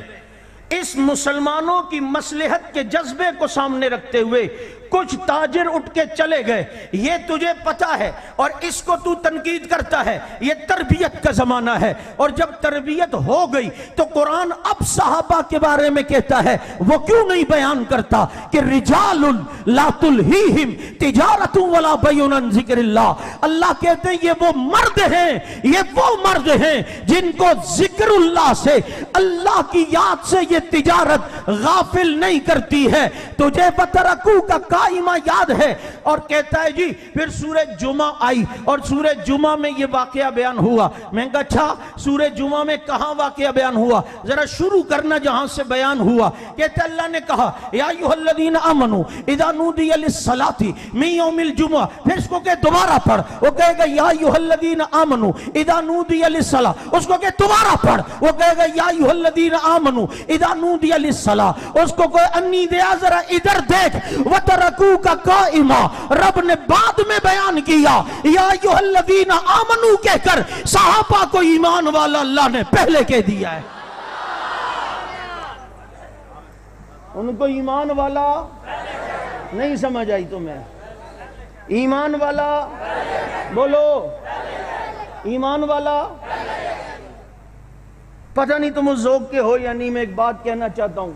اس مسلمانوں کی مصلحت کے جذبے کو سامنے رکھتے ہوئے کچھ تاجر اٹھ کے چلے گئے، یہ تجھے پتا ہے اور اس کو تو تنقید کرتا ہے، یہ تربیت کا زمانہ ہے۔ اور جب تربیت ہو گئی تو قرآن اب صحابہ کے بارے میں کہتا ہے، وہ کیوں نہیں بیان کرتا کہ رجال لا تلہیہم تجارت ولا بیع عن ذکر اللہ، اللہ کہتے ہیں یہ وہ مرد ہیں، یہ وہ مرد ہیں جن کو ذکر ذکر اللہ سے، اللہ کی یاد سے یہ تجارت غافل نہیں کرتی ہے. تجھے بترکو کا قائمہ یاد ہے. اور کہتا ہے جی پھر سورہ جمعہ آئی اور سورہ جمعہ میں یہ واقعہ بیان ہوا. میں کہا اچھا سورہ جمعہ میں کہاں واقعہ بیان ہوا؟ ذرا شروع کرنا جہاں سے بیان ہوا. کہتے اللہ نے کہا یا ایھا الذین آمنوا اذا نودی للصلاۃ من یوم الجمعہ. پھر اس کو کہ دوبارہ پڑھ. وہ کہے گا یا ایھا الذین آمنوا اذا نودی للصلاۃ. اس کو کہ دوبارہ پڑھ. وہ کہے گا یا ایھا الذین آمنوا اذا نودی للصلاۃ. اس کو کہ انی دیا ذرا ادھر دیکھ. وترکوا کا قائمہ رب نے بعد میں بیان کیا. یا ایھا الذین آمنوا کہہ کر صحابہ کو ایمان والا اللہ نے پہلے کہہ دیا ہے. ان کو ایمان والا نہیں سمجھ آئی تمہیں؟ ایمان والا بولو، ایمان والا. پتہ نہیں تم اس ذوق کے ہو یا نہیں. میں ایک بات کہنا چاہتا ہوں.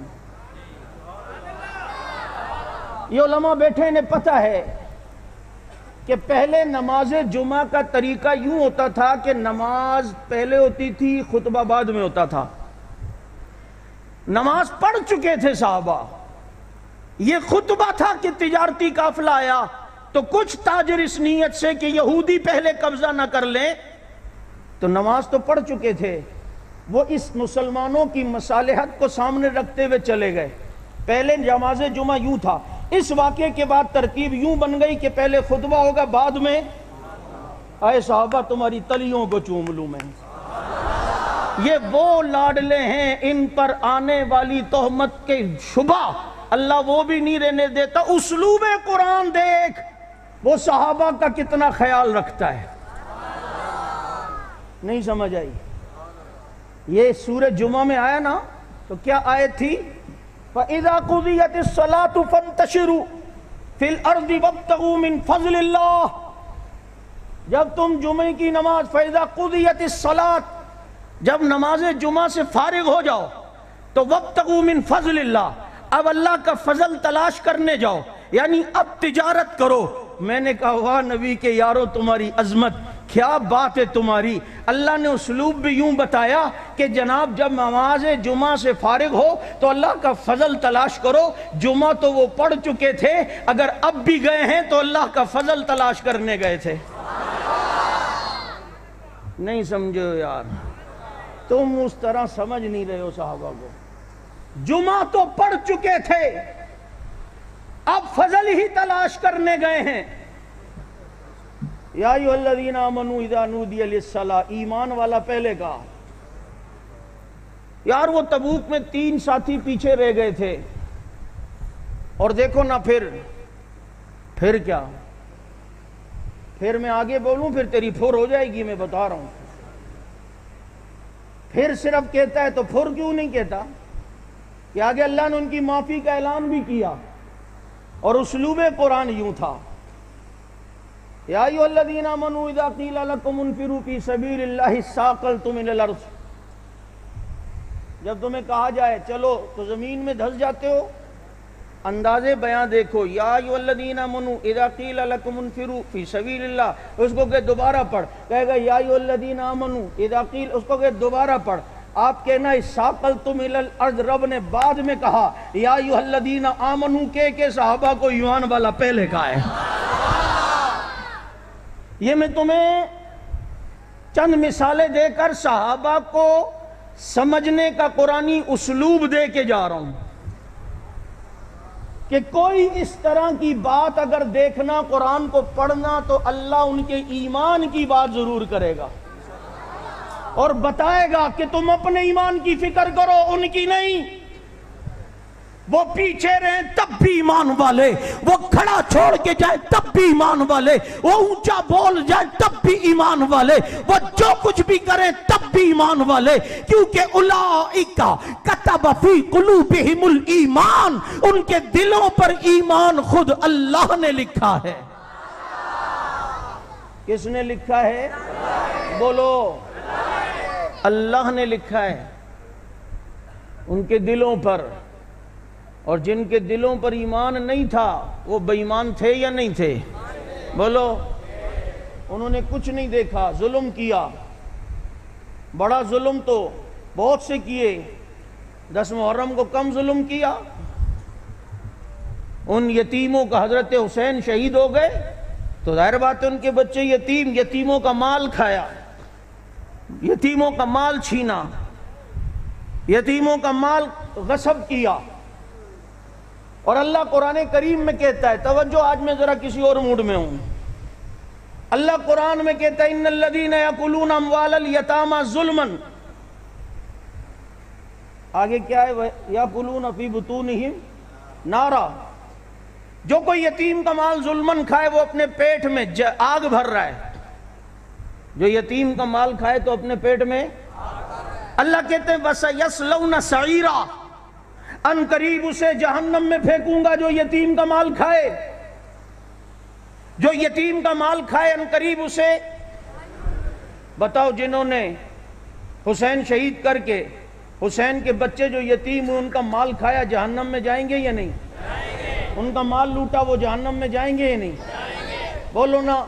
یہ علماء بیٹھے انہیں پتہ ہے کہ پہلے نماز جمعہ کا طریقہ یوں ہوتا تھا کہ نماز پہلے ہوتی تھی، خطبہ بعد میں ہوتا تھا. نماز پڑھ چکے تھے صحابہ. یہ خطبہ تھا کہ تجارتی قافلہ آیا تو کچھ تاجر اس نیت سے کہ یہودی پہلے قبضہ نہ کر لیں، تو نماز تو پڑھ چکے تھے. وہ اس مسلمانوں کی مصالحت کو سامنے رکھتے ہوئے چلے گئے. پہلے نماز جمعہ یوں تھا. اس واقعے کے بعد ترتیب یوں بن گئی کہ پہلے خطبہ ہوگا بعد میں. اے صحابہ تمہاری تلیوں کو چوم لوں میں. یہ وہ لاڈلے ہیں ان پر آنے والی تہمت کے شبہ اللہ وہ بھی نہیں رہنے دیتا. اسلوب قرآن دیکھ وہ صحابہ کا کتنا خیال رکھتا ہے. نہیں سمجھ آئی؟ یہ سورہ جمعہ میں آیا نا تو کیا آیت تھی؟ فَإِذَا قُضِيَتِ الصَّلَاةُ فَانْتَشِرُوا فِي الْأَرْضِ وَابْتَغُوا مِنْ فَضْلِ اللَّهِ. جب تم جمعے کی نماز فَإِذَا قُضِيَتِ الصَّلَاةُ جب نماز جمعہ سے فارغ ہو جاؤ تو وَابْتَغُوا مِنْ فَضْلِ اللَّهِ اب اللہ کا فضل تلاش کرنے جاؤ، یعنی اب تجارت کرو. میں نے کہا واہ نبی کے یارو تمہاری عظمت، کیا بات ہے تمہاری. اللہ نے اسلوب بھی یوں بتایا کہ جناب جب نماز جمعہ سے فارغ ہو تو اللہ کا فضل تلاش کرو. جمعہ تو وہ پڑھ چکے تھے، اگر اب بھی گئے ہیں تو اللہ کا فضل تلاش کرنے گئے تھے. نہیں سمجھو یار، تم اس طرح سمجھ نہیں رہے ہو صحابہ کو. جمعہ تو پڑھ چکے تھے، اب فضل ہی تلاش کرنے گئے ہیں. یا ایھا الذین آمنوا اذا نودی للصلاۃ. ایمان والا پہلے کہا. یار وہ تبوک میں 3 ساتھی پیچھے رہ گئے تھے اور دیکھو نا پھر کیا. پھر میں آگے بولوں پھر تیری پھر ہو جائے گی. میں بتا رہا ہوں پھر صرف کہتا ہے تو پھر کیوں نہیں کہتا کہ آگے اللہ نے ان کی معافی کا اعلان بھی کیا. اور اسلوب قرآن یوں تھا یا ایھا الذین آمنوا اذا قیل لکم انفروا فی سبیل اللہ ثاقلتم الی الارض. جب تمہیں کہا جائے چلو تو زمین میں دھس جاتے ہو. انداز بیان دیکھو. یا ایھا الذین آمنوا اذا قیل لکم انفروا فی سبیل اللہ. اس کو کہ دوبارہ پڑھ. کہے گا یا ایھا الذین آمنوا اذا قیل. اس کو کہ دوبارہ پڑھ. آپ کہنا ثاقلتم الی الارض رب نے بعد میں کہا. یا ایھا الذین آمنوا کہ صحابہ کو ایمان والا پہلے کہا ہے. یہ میں تمہیں چند مثالیں دے کر صحابہ کو سمجھنے کا قرآنی اسلوب دے کے جا رہا ہوں کہ کوئی اس طرح کی بات اگر دیکھنا قرآن کو پڑھنا تو اللہ ان کے ایمان کی بات ضرور کرے گا اور بتائے گا کہ تم اپنے ایمان کی فکر کرو، ان کی نہیں. وہ پیچھے رہیں تب بھی ایمان والے، وہ کھڑا چھوڑ کے جائے تب بھی ایمان والے، وہ اونچا بول جائے تب بھی ایمان والے، وہ جو کچھ بھی کریں تب بھی ایمان والے. کیونکہ اولئک کتب فی قلوبہم الایمان. ان کے دلوں پر ایمان خود اللہ نے لکھا ہے. کس نے لکھا ہے؟ بولو. اللہ نے لکھا ہے ان کے دلوں پر. اور جن کے دلوں پر ایمان نہیں تھا وہ بے ایمان تھے یا نہیں تھے؟ بولو. انہوں نے کچھ نہیں دیکھا، ظلم کیا. بڑا ظلم تو بہت سے کیے، 10 محرم کو کم ظلم کیا؟ ان یتیموں کا حضرت حسین شہید ہو گئے تو ظاہر بات ہے ان کے بچے یتیم، یتیموں کا مال کھایا، یتیموں کا مال چھینا، یتیموں کا مال غصب کیا۔ اور اللہ قرآن کریم میں کہتا ہے، توجہ آج میں ذرا کسی اور موڈ میں ہوں، اللہ قرآن میں کہتا ہے ان الذین یاکلون اموال الیتامی ظلما، آگے کیا ہے، یاکلون فی بطونہم نارا، جو کوئی یتیم کا مال ظلمن کھائے وہ اپنے پیٹ میں آگ بھر رہا ہے، جو یتیم کا مال کھائے تو اپنے پیٹ میں اللہ کہتے ہیں وَسَيَصْلَوْنَ سَعِيرًا، ان قریب اسے جہنم میں پھینکوں گا جو یتیم کا مال کھائے، جو یتیم کا مال کھائے ان قریب اسے۔ بتاؤ جنہوں نے حسین شہید کر کے حسین کے بچے جو یتیم ہوئے ان کا مال کھایا جہنم میں جائیں گے یا نہیں؟ ان کا مال لوٹا وہ جہنم میں جائیں گے یا نہیں؟ بولو نا،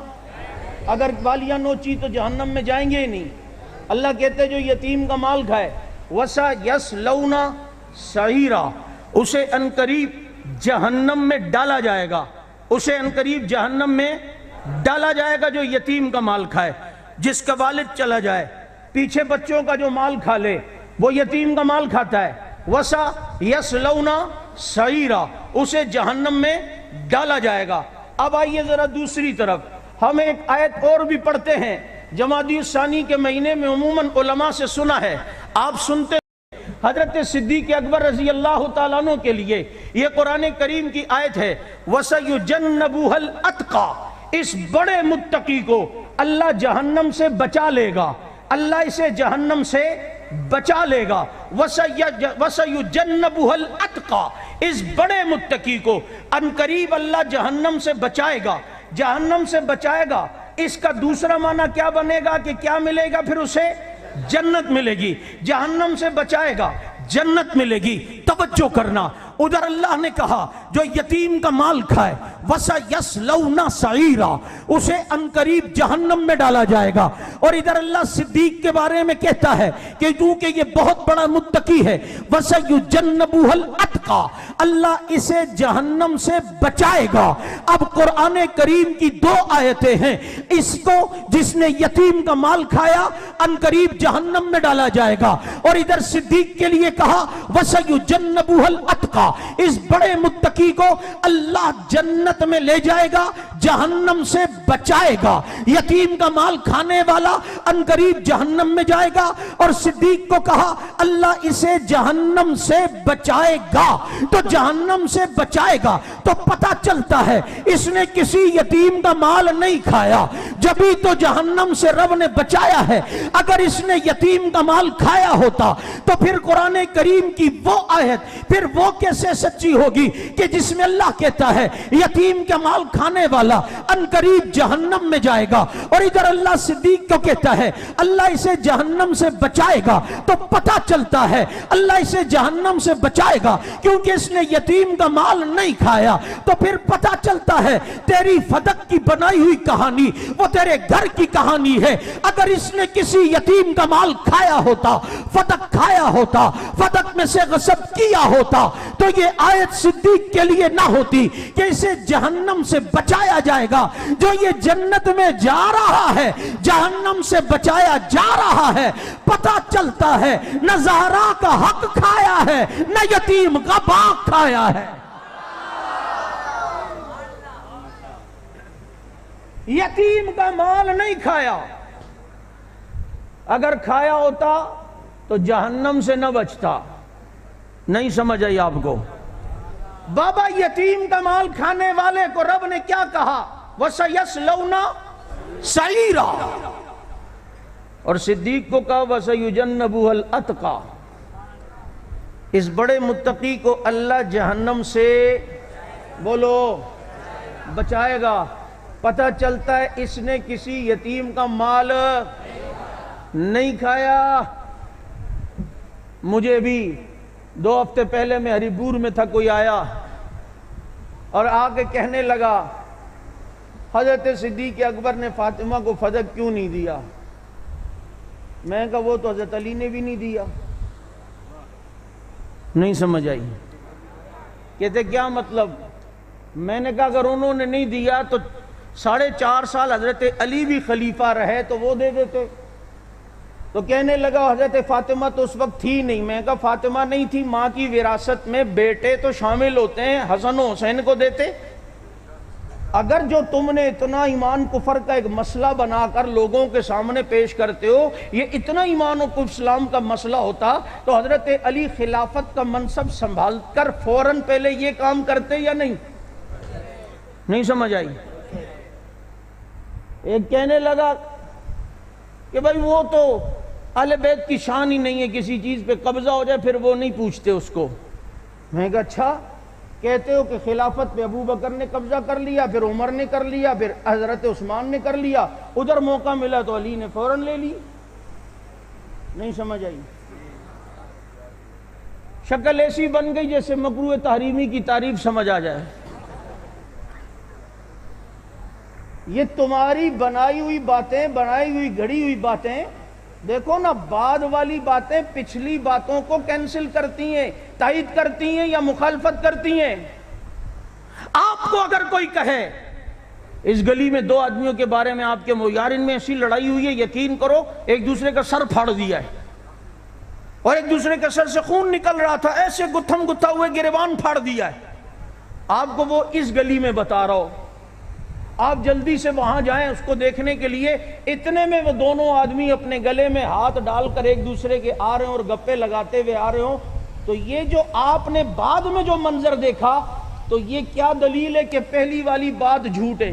اگر بالیاں نوچی تو جہنم میں جائیں گے یا نہیں؟ اللہ کہتے جو یتیم کا مال کھائے وَسَيَصْلَوْنَ سَعِيرًا، اسے انقریب جہنم میں ڈالا جائے گا، اسے انقریب جہنم میں ڈالا جائے گا جو یتیم کا مال کھائے۔ جس کا والد چلا جائے پیچھے بچوں کا جو مال کھا لے وہ یتیم کا مال کھاتا ہے، وَسَيَصْلَوْنَ سَعِيرًا، اسے جہنم میں ڈالا جائے گا۔ اب آئیے ذرا دوسری طرف، ہم ایک آیت اور بھی پڑھتے ہیں، جمادی الثانی کے مہینے میں عموماً علماء سے سنا ہے، آپ سنتے حضرت صدیق اکبر رضی اللہ تعالیٰ عنہ کے لیے یہ قرآن کریم کی آیت ہے وَسَيُجَنَّبُهَا الْأَتْقَى، اس بڑے متقی کو اللہ جہنم سے بچا لے گا، اللہ اسے جہنم سے بچا لے گا۔ وَسَيُجَنَّبُهَا الْأَتْقَى، اس بڑے متقی کو انقریب اللہ جہنم سے بچائے گا، جہنم سے بچائے گا۔ اس کا دوسرا معنی کیا بنے گا کہ کیا ملے گا؟ پھر اسے جنت ملے گی، جہنم سے بچائے گا جنت ملے گی۔ توجہ کرنا، ادھر اللہ نے کہا جو یتیم کا مال کھائے وَسَيَصْلَوْنَ سَعِيرًا، اسے انقریب جہنم میں ڈالا جائے گا۔ اور ادھر اللہ صدیق کے بارے میں کہتا ہے کہ کیونکہ یہ بہت بڑا متقی ہے وَسَيُجَنَّبُهَا الْأَتْقَى، اللہ اسے جہنم سے بچائے گا۔ اب قرآن کریم کی 2 آیتیں ہیں، اس کو جس نے یتیم کا مال کھایا انقریب جہنم میں ڈالا جائے گا، اور ادھر صدیق کے لیے کہا وَسَيُجَنَّبُهَا الْأَتْقَى، اس بڑے متقی کو اللہ جنت میں لے جائے گا، جہنم سے بچائے گا۔ یتیم کا مال کھانے والا انقریب جہنم میں جائے گا، اور صدیق کو کہا اللہ اسے جہنم سے بچائے گا۔ تو جہنم سے بچائے گا تو پتہ چلتا ہے اس نے کسی یتیم کا مال نہیں کھایا، جبھی تو جہنم سے رب نے بچایا ہے۔ اگر اس نے یتیم کا مال کھایا ہوتا تو پھر قرآن کریم کی وہ آیت پھر وہ کیسے سچی ہوگی کہ جس میں اللہ کہتا ہے یتیم کا مال کھانے والا انقریب جہنم میں جائے گا، اور ادھر اللہ صدیق کو کہتا ہے اللہ اسے جہنم سے بچائے گا۔ تو پتہ چلتا ہے اللہ اسے جہنم سے بچائے گا کیونکہ اس نے یتیم کا مال نہیں کھایا۔ تو پھر پتہ چلتا ہے تیری فدق کی بنائی ہوئی کہانی وہ تیرے گھر کی کہانی ہے۔ اگر اس نے کسی یتیم کا مال کھایا ہوتا، فدق کھایا ہوتا، فدق میں سے غصب کیا ہوتا، تو یہ آیت صدیق کے لیے نہ ہوتی کہ اسے جہنم سے بچایا جائے گا۔ جو یہ جنت میں جا رہا ہے جہنم سے بچایا جا رہا ہے، پتہ چلتا ہے نہ زہرا کا حق کھایا ہے نہ یتیم کا باغ کھایا ہے۔ یتیم کا مال نہیں کھایا، اگر کھایا ہوتا تو جہنم سے نہ بچتا۔ نہیں سمجھ آئی آپ کو؟ بابا یتیم کا مال کھانے والے کو رب نے کیا کہا؟ وَسَيَصْلَوْنَ سَعِيرًا، اور صدیق کو کہا وَسَيُجَنَّبُهَا الْأَتْقَى، اس بڑے متقی کو اللہ جہنم سے بولو بچائے گا۔ پتہ چلتا ہے اس نے کسی یتیم کا مال نہیں کھایا۔ مجھے بھی 2 ہفتے پہلے میں ہری پور میں تھا، کوئی آیا اور آ کے کہنے لگا حضرت صدیق اکبر نے فاطمہ کو فدق کیوں نہیں دیا؟ میں کہا وہ تو حضرت علی نے بھی نہیں دیا۔ نہیں سمجھ آئی؟ کہتے کیا مطلب؟ میں نے کہا اگر انہوں نے نہیں دیا تو 4.5 سال حضرت علی بھی خلیفہ رہے تو وہ دے دیتے۔ تو کہنے لگا حضرت فاطمہ تو اس وقت تھی نہیں۔ میں کہا فاطمہ نہیں تھی، ماں کی وراثت میں بیٹے تو شامل ہوتے ہیں، حسن و حسین کو دیتے۔ اگر جو تم نے اتنا ایمان کفر کا ایک مسئلہ بنا کر لوگوں کے سامنے پیش کرتے ہو، یہ اتنا ایمان و کفر اسلام کا مسئلہ ہوتا تو حضرت علی خلافت کا منصب سنبھال کر فوراً پہلے یہ کام کرتے یا نہیں؟ نہیں سمجھ آئی؟ ایک کہنے لگا کہ بھائی وہ تو اہل بیت کی شان ہی نہیں ہے، کسی چیز پہ قبضہ ہو جائے پھر وہ نہیں پوچھتے اس کو۔ میں کہا اچھا، کہتے ہو کہ خلافت پہ ابو بکر نے قبضہ کر لیا، پھر عمر نے کر لیا، پھر حضرت عثمان نے کر لیا، ادھر موقع ملا تو علی نے فوراً لے لی۔ نہیں سمجھ آئی؟ شکل ایسی بن گئی جیسے مکروہ تحریمی کی تعریف سمجھ آ جائے۔ یہ تمہاری بنائی ہوئی باتیں، بنائی ہوئی گھڑی ہوئی باتیں، دیکھو نا، بعد والی باتیں پچھلی باتوں کو کینسل کرتی ہیں، تائید کرتی ہیں یا مخالفت کرتی ہیں۔ آپ کو اگر کوئی کہے اس گلی میں 2 آدمیوں کے بارے میں آپ کے یار ان میں ایسی لڑائی ہوئی ہے، یقین کرو ایک دوسرے کا سر پھاڑ دیا ہے اور ایک دوسرے کے سر سے خون نکل رہا تھا، ایسے گتھم گتھا ہوئے گریبان پھاڑ دیا ہے، آپ کو وہ اس گلی میں بتا رہا ہو، آپ جلدی سے وہاں جائیں اس کو دیکھنے کے لیے، اتنے میں وہ دونوں آدمی اپنے گلے میں ہاتھ ڈال کر ایک دوسرے کے آ رہے ہیں اور گپے لگاتے ہوئے آ رہے ہوں، تو یہ جو آپ نے بعد میں جو منظر دیکھا تو یہ کیا دلیل ہے کہ پہلی والی بات جھوٹ ہے؟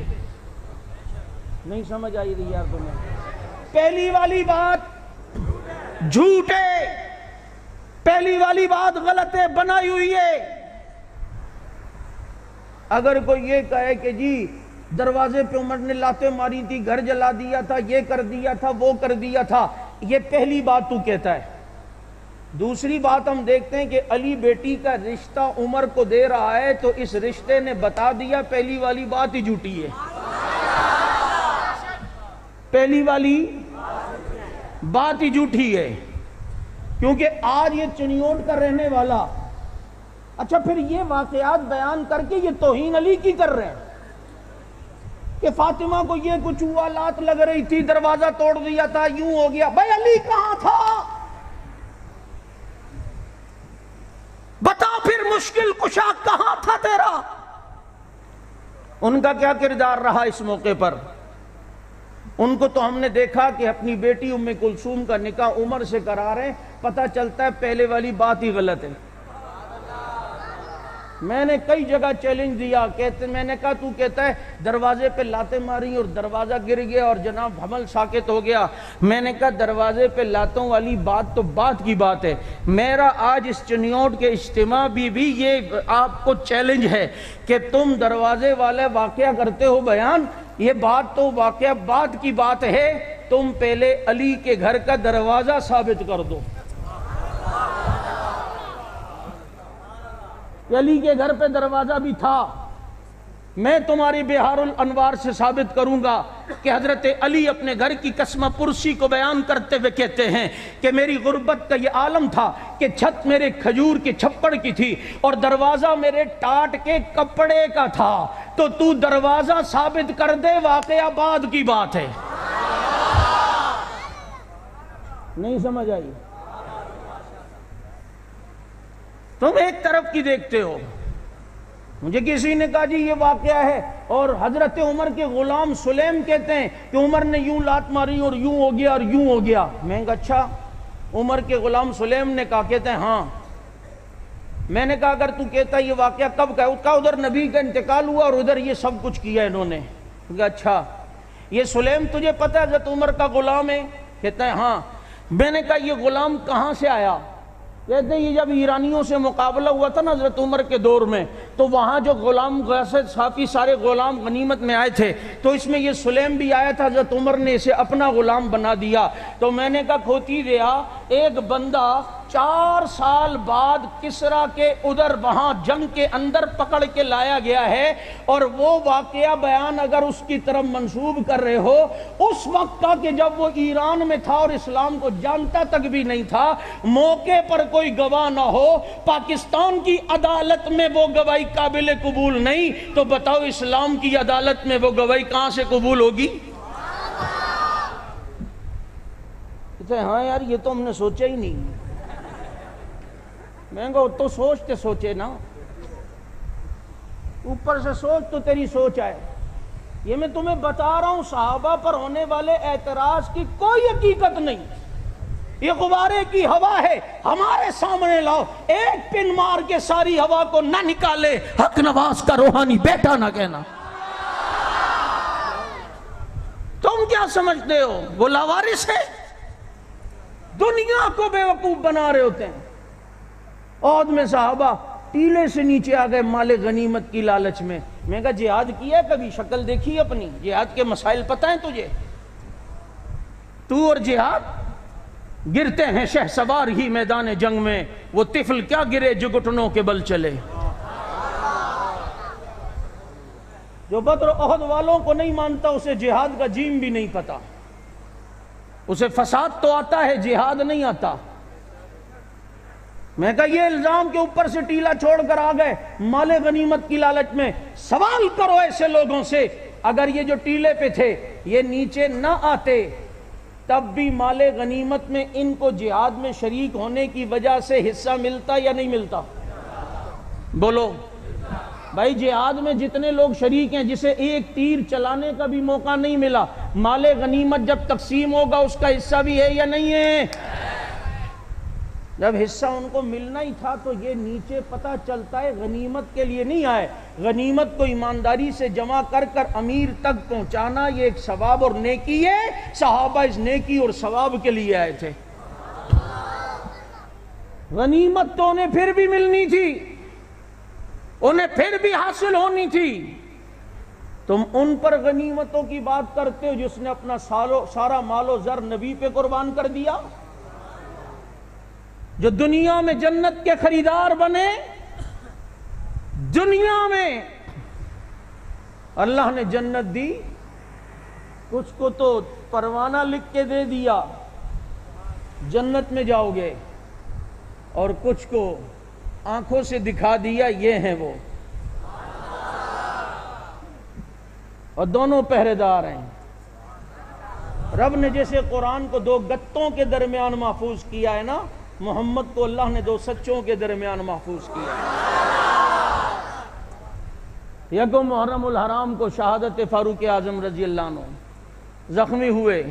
نہیں سمجھ آئی رہی یار تمہیں؟ پہلی والی بات جھوٹ ہے، پہلی والی بات غلط ہے، بنائی ہوئی ہے۔ اگر کوئی یہ کہے کہ جی دروازے پہ عمر نے لاتیں ماری تھی، گھر جلا دیا تھا، یہ کر دیا تھا، وہ کر دیا تھا، یہ پہلی بات تو کہتا ہے۔ دوسری بات ہم دیکھتے ہیں کہ علی بیٹی کا رشتہ عمر کو دے رہا ہے تو اس رشتے نے بتا دیا پہلی والی بات ہی جھوٹی ہے، پہلی والی بات ہی جھوٹی ہے، کیونکہ آج یہ چنیوٹ کا رہنے والا، اچھا پھر یہ واقعات بیان کر کے یہ توہین علی کی کر رہے ہیں کہ فاطمہ کو یہ کچھ ہوا، لات لگ رہی تھی، دروازہ توڑ دیا تھا، یوں ہو گیا۔ بھائی علی کہاں تھا؟ بتا پھر، مشکل کشا کہاں تھا تیرا؟ ان کا کیا کردار رہا اس موقع پر؟ ان کو تو ہم نے دیکھا کہ اپنی بیٹی ام کلثوم کا نکاح عمر سے کرا رہے ہیں، پتہ چلتا ہے پہلے والی بات ہی غلط ہے۔ میں نے کئی جگہ چیلنج دیا، میں نے کہا تو کہتا ہے دروازے پہ لاتیں ماری اور دروازہ گر گیا اور جناب حمل ساکت ہو گیا، میں نے کہا دروازے پہ لاتوں والی بات تو بات کی بات ہے، میرا آج اس چنیوٹ کے اجتماع بھی یہ آپ کو چیلنج ہے کہ تم دروازے والے واقعہ کرتے ہو بیان، یہ بات تو واقعہ بات کی بات ہے، تم پہلے علی کے گھر کا دروازہ ثابت کر دو۔ علی کے گھر پہ دروازہ بھی تھا، میں تمہاری بہار الانوار سے ثابت کروں گا کہ حضرت علی اپنے گھر کی قسمہ پرسی کو بیان کرتے ہوئے کہتے ہیں کہ میری غربت کا یہ عالم تھا کہ چھت میرے کھجور کے چھپڑ کی تھی اور دروازہ میرے ٹاٹ کے کپڑے کا تھا، تو دروازہ ثابت کر دے، واقعہ بعد کی بات ہے۔ نہیں سمجھ آئی؟ تم ایک طرف کی دیکھتے ہو، مجھے کسی نے کہا جی یہ واقعہ ہے اور حضرت عمر کے غلام سلیم کہتے ہیں کہ عمر نے یوں لات ماری اور یوں ہو گیا اور یوں ہو گیا۔ میں نے کہا اچھا، عمر کے غلام سلیم نے کہا، کہتے ہیں ہاں۔ میں نے کہا اگر تو کہتا ہے یہ واقعہ کب کا ہے؟ کہا ادھر نبی کا انتقال ہوا اور ادھر یہ سب کچھ کیا انہوں نے۔ کہا اچھا، یہ سلیم تجھے پتہ ہے حضرت عمر کا غلام ہے؟ کہتا ہے ہاں۔ میں نے کہا یہ غلام کہاں سے آیا؟ کہتے ہیں یہ جب ایرانیوں سے مقابلہ ہوا تھا نا حضرت عمر کے دور میں، تو وہاں جو غلام کافی سارے غلام غنیمت میں آئے تھے، تو اس میں یہ سلیم بھی آیا تھا، حضرت عمر نے اسے اپنا غلام بنا دیا۔ تو میں نے کہا کھوتی دیا، ایک بندہ 4 سال بعد کسرا کے ادھر وہاں جنگ کے اندر پکڑ کے لایا گیا ہے، اور وہ واقعہ بیان اگر اس کی طرف منسوب کر رہے ہو اس وقت کا کہ جب وہ ایران میں تھا اور اسلام کو جانتا تک بھی نہیں تھا، موقع پر کوئی گواہ نہ ہو، پاکستان کی عدالت میں وہ گواہی قابل قبول نہیں، تو بتاؤ اسلام کی عدالت میں وہ گواہی کہاں سے قبول ہوگی؟ ہاں یار یہ تو ہم نے سوچا ہی نہیں۔ میں کہا تو سوچے نا، اوپر سے سوچ تو تیری سوچ آئے۔ یہ میں تمہیں بتا رہا ہوں، صحابہ پر ہونے والے اعتراض کی کوئی حقیقت نہیں، یہ غبارے کی ہوا ہے، ہمارے سامنے لاؤ، ایک پن مار کے ساری ہوا کو نہ نکالے حق نواز کا روحانی بیٹا نہ کہنا۔ تم کیا سمجھتے ہو وہ لاوارث ہے؟ دنیا کو بے وقوف بنا رہے ہوتے ہیں۔ عہد میں صحابہ ٹیلے سے نیچے آ گئے مال غنیمت کی لالچ میں۔ میں کہا جہاد کیا کبھی؟ شکل دیکھی اپنی؟ جہاد کے مسائل پتہ ہیں تجھے؟ تو اور جہاد گرتے ہیں شہ سوار ہی میدان جنگ میں، وہ طفل کیا گرے جو گھٹنوں کے بل چلے۔ جو بدر احد والوں کو نہیں مانتا اسے جہاد کا جیم بھی نہیں پتا، اسے فساد تو آتا ہے جہاد نہیں آتا۔ میں کہا یہ الزام کے اوپر سے ٹیلا چھوڑ کر آ گئے مال غنیمت کی لالچ میں۔ سوال کرو ایسے لوگوں سے، اگر یہ جو ٹیلے پہ تھے یہ نیچے نہ آتے تب بھی مال غنیمت میں ان کو جہاد میں شریک ہونے کی وجہ سے حصہ ملتا یا نہیں ملتا؟ بولو بھائی، جہاد میں جتنے لوگ شریک ہیں جسے ایک تیر چلانے کا بھی موقع نہیں ملا، مال غنیمت جب تقسیم ہوگا اس کا حصہ بھی ہے یا نہیں ہے؟ جب حصہ ان کو ملنا ہی تھا تو یہ نیچے پتہ چلتا ہے غنیمت کے لیے نہیں آئے، غنیمت کو ایمانداری سے جمع کر کر امیر تک پہنچانا یہ ایک ثواب اور نیکی ہے۔ صحابہ اس نیکی اور ثواب کے لیے آئے تھے۔ غنیمت تو انہیں پھر بھی ملنی تھی، انہیں پھر بھی حاصل ہونی تھی۔ تم ان پر غنیمتوں کی بات کرتے ہو جس نے اپنا سارا مال و زر نبی پہ قربان کر دیا، جو دنیا میں جنت کے خریدار بنے۔ دنیا میں اللہ نے جنت دی، کچھ کو تو پروانہ لکھ کے دے دیا جنت میں جاؤ گے، اور کچھ کو آنکھوں سے دکھا دیا یہ ہیں وہ، اور دونوں پہرے دار ہیں۔ رب نے جیسے قرآن کو 2 گتوں کے درمیان محفوظ کیا ہے نا، محمد کو اللہ نے 2 سچوں کے درمیان محفوظ کیا ہے۔ یکم محرم الحرام کو شہادت فاروق اعظم رضی اللہ عنہ زخمی ہوئے،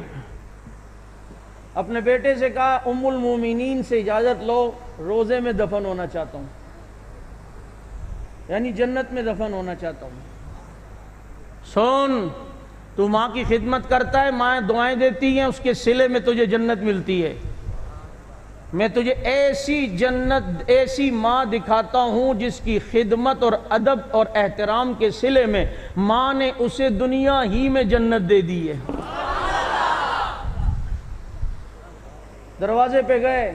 اپنے بیٹے سے کہا ام المومنین سے اجازت لو، روزے میں دفن ہونا چاہتا ہوں، یعنی جنت میں دفن ہونا چاہتا ہوں۔ سن، تو ماں کی خدمت کرتا ہے، ماں دعائیں دیتی ہیں، اس کے صلے میں تجھے جنت ملتی ہے۔ میں تجھے ایسی جنت، ایسی ماں دکھاتا ہوں جس کی خدمت اور ادب اور احترام کے صلے میں ماں نے اسے دنیا ہی میں جنت دے دی ہے۔ دروازے پہ گئے،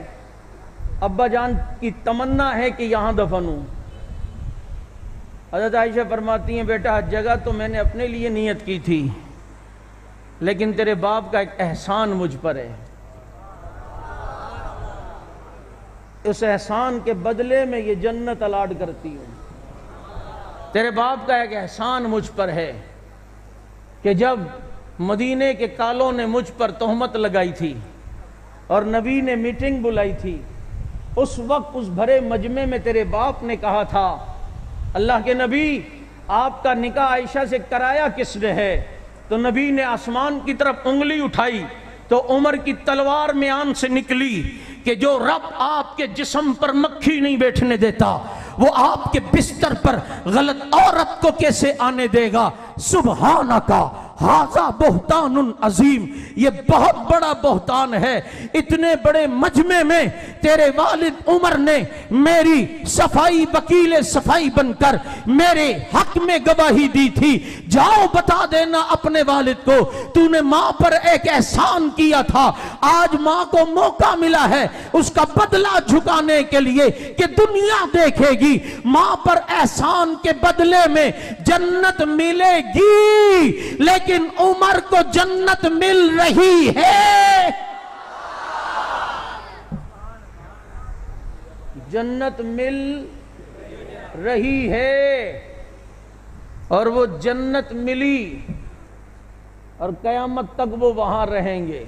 ابا جان کی تمنا ہے کہ یہاں دفن ہوں۔ حضرت عائشہ فرماتی ہیں بیٹا جگہ تو میں نے اپنے لیے نیت کی تھی، لیکن تیرے باپ کا ایک احسان مجھ پر ہے، اس احسان کے بدلے میں یہ جنت الاٹ کرتی ہوں۔ تیرے باپ کا ایک احسان مجھ پر ہے کہ جب مدینے کے کالوں نے مجھ پر تہمت لگائی تھی اور نبی نے میٹنگ بلائی تھی، اس وقت اس بھرے مجمع میں تیرے باپ نے کہا تھا اللہ کے نبی آپ کا نکاح عائشہ سے کرایا کس نے ہے؟ تو نبی نے آسمان کی طرف انگلی اٹھائی تو عمر کی تلوار میان سے نکلی کہ جو رب آپ کے جسم پر مکھی نہیں بیٹھنے دیتا وہ آپ کے بستر پر غلط عورت کو کیسے آنے دے گا؟ سبحانکا ھذا بہتان عظیم، یہ بہت بڑا بہتان ہے، اتنے بڑے مجمع میں تیرے والد عمر نے میری صفائی وکیل صفائی بن کر میرے حق میں گواہی دی تھی، جاؤ بتا دینا اپنے والد کو تو نے ماں پر ایک احسان کیا تھا، آج ماں کو موقع ملا ہے اس کا بدلہ جھکانے کے لیے کہ دنیا دیکھے گی ماں پر احسان کے بدلے میں جنت ملے گی، لیکن عمر کو جنت مل رہی ہے، جنت مل رہی ہے، اور وہ جنت ملی اور قیامت تک وہ وہاں رہیں گے،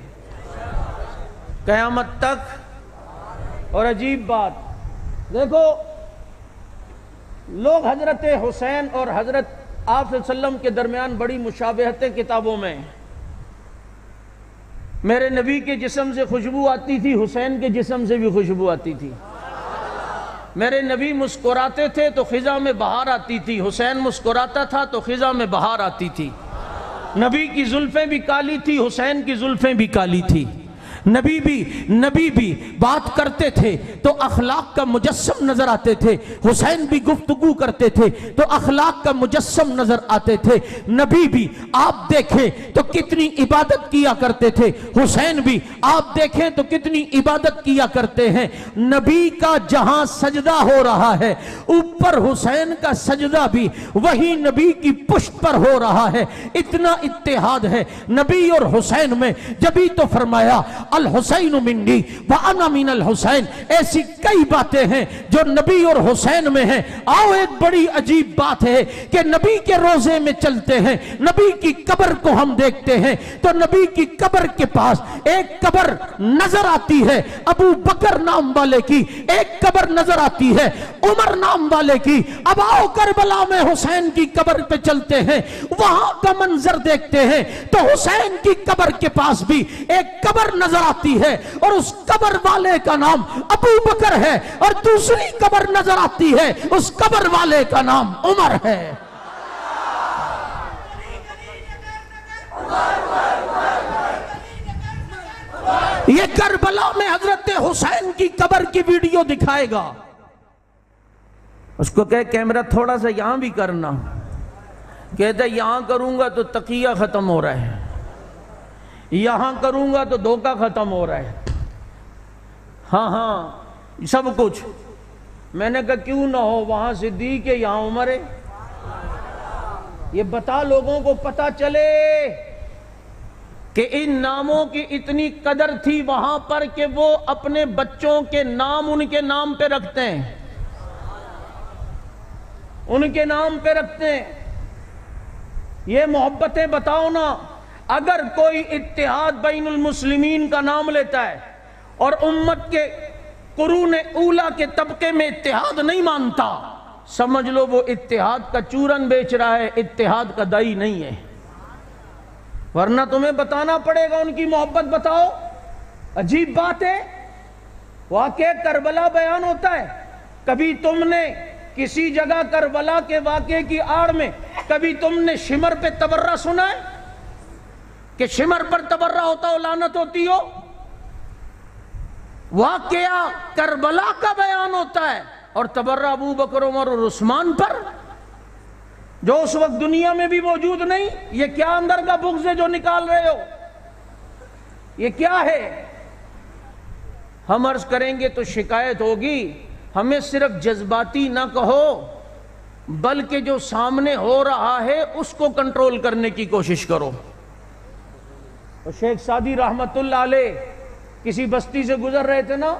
قیامت تک۔ اور عجیب بات دیکھو، لوگ حضرت حسین اور حضرت آپ صلی اللہ علیہ وسلم کے درمیان بڑی مشابہتیں کتابوں میں، میرے نبی کے جسم سے خوشبو آتی تھی، حسین کے جسم سے بھی خوشبو آتی تھی، میرے نبی مسکراتے تھے تو خزاں میں بہار آتی تھی، حسین مسکراتا تھا تو خزاں میں بہار آتی تھی، نبی کی زلفیں بھی کالی تھی، حسین کی زلفیں بھی کالی تھی، نبی بھی بات کرتے تھے تو اخلاق کا مجسم نظر آتے تھے، حسین بھی گفتگو کرتے تھے تو اخلاق کا مجسم نظر آتے تھے، نبی بھی آپ دیکھیں تو کتنی عبادت کیا کرتے تھے، حسین بھی آپ دیکھیں تو کتنی عبادت کیا کرتے ہیں، نبی کا جہاں سجدہ ہو رہا ہے اوپر حسین کا سجدہ بھی وہی نبی کی پشت پر ہو رہا ہے، اتنا اتحاد ہے نبی اور حسین میں، جبھی تو فرمایا الحسین منی وانا من الحسین، ایسی کئی باتیں ہیں جو نبی اور حسین میں ہیں۔ آؤ ایک بڑی عجیب بات ہے کہ نبی کے روزے میں چلتے ہیں، نبی کی قبر کو ہم دیکھتے ہیں تو نبی کی قبر کے پاس ایک قبر نظر آتی ہے ابو بکر نام والے کی، ایک قبر نظر آتی ہے عمر نام والے کی۔ اب آؤ کربلا میں حسین کی قبر پہ چلتے ہیں، وہاں کا منظر دیکھتے ہیں تو حسین کی قبر کے پاس بھی ایک قبر نظر آتی ہے اور اس قبر والے کا نام ابو بکر ہے، اور دوسری قبر نظر آتی ہے اس قبر والے کا نام عمر ہے۔ یہ کربلا میں حضرت حسین کی قبر کی ویڈیو دکھائے گا، اس کو کہے کیمرہ تھوڑا سا یہاں بھی کرنا، کہتا ہے یہاں کروں گا تو تقیہ ختم ہو رہا ہے، یہاں کروں گا تو دھوکہ ختم ہو رہا ہے، ہاں سب کچھ۔ میں نے کہا کیوں نہ ہو، وہاں صدیق ہے یہاں عمر ہے، یہ بتا لوگوں کو پتا چلے کہ ان ناموں کی اتنی قدر تھی وہاں پر کہ وہ اپنے بچوں کے نام ان کے نام پہ رکھتے ہیں، ان کے نام پہ رکھتے ہیں۔ یہ محبتیں بتاؤ نا، اگر کوئی اتحاد بین المسلمین کا نام لیتا ہے اور امت کے قرون اولا کے طبقے میں اتحاد نہیں مانتا، سمجھ لو وہ اتحاد کا چورن بیچ رہا ہے، اتحاد کا دائی نہیں ہے، ورنہ تمہیں بتانا پڑے گا ان کی محبت بتاؤ۔ عجیب بات ہے، واقعہ کربلا بیان ہوتا ہے، کبھی تم نے کسی جگہ کربلا کے واقعے کی آڑ میں کبھی تم نے شمر پہ تبرہ سنا ہے کہ شمر پر تبرہ ہوتا ہو، لعنت ہوتی ہو؟ واقعہ کربلا کا بیان ہوتا ہے اور تبرہ ابو بکر عمر اور عثمان پر، جو اس وقت دنیا میں بھی موجود نہیں۔ یہ کیا اندر کا بغض ہے جو نکال رہے ہو؟ یہ کیا ہے؟ ہم عرض کریں گے تو شکایت ہوگی، ہمیں صرف جذباتی نہ کہو بلکہ جو سامنے ہو رہا ہے اس کو کنٹرول کرنے کی کوشش کرو۔ شیخ سعدی رحمت اللہ علیہ کسی بستی سے گزر رہے تھے نا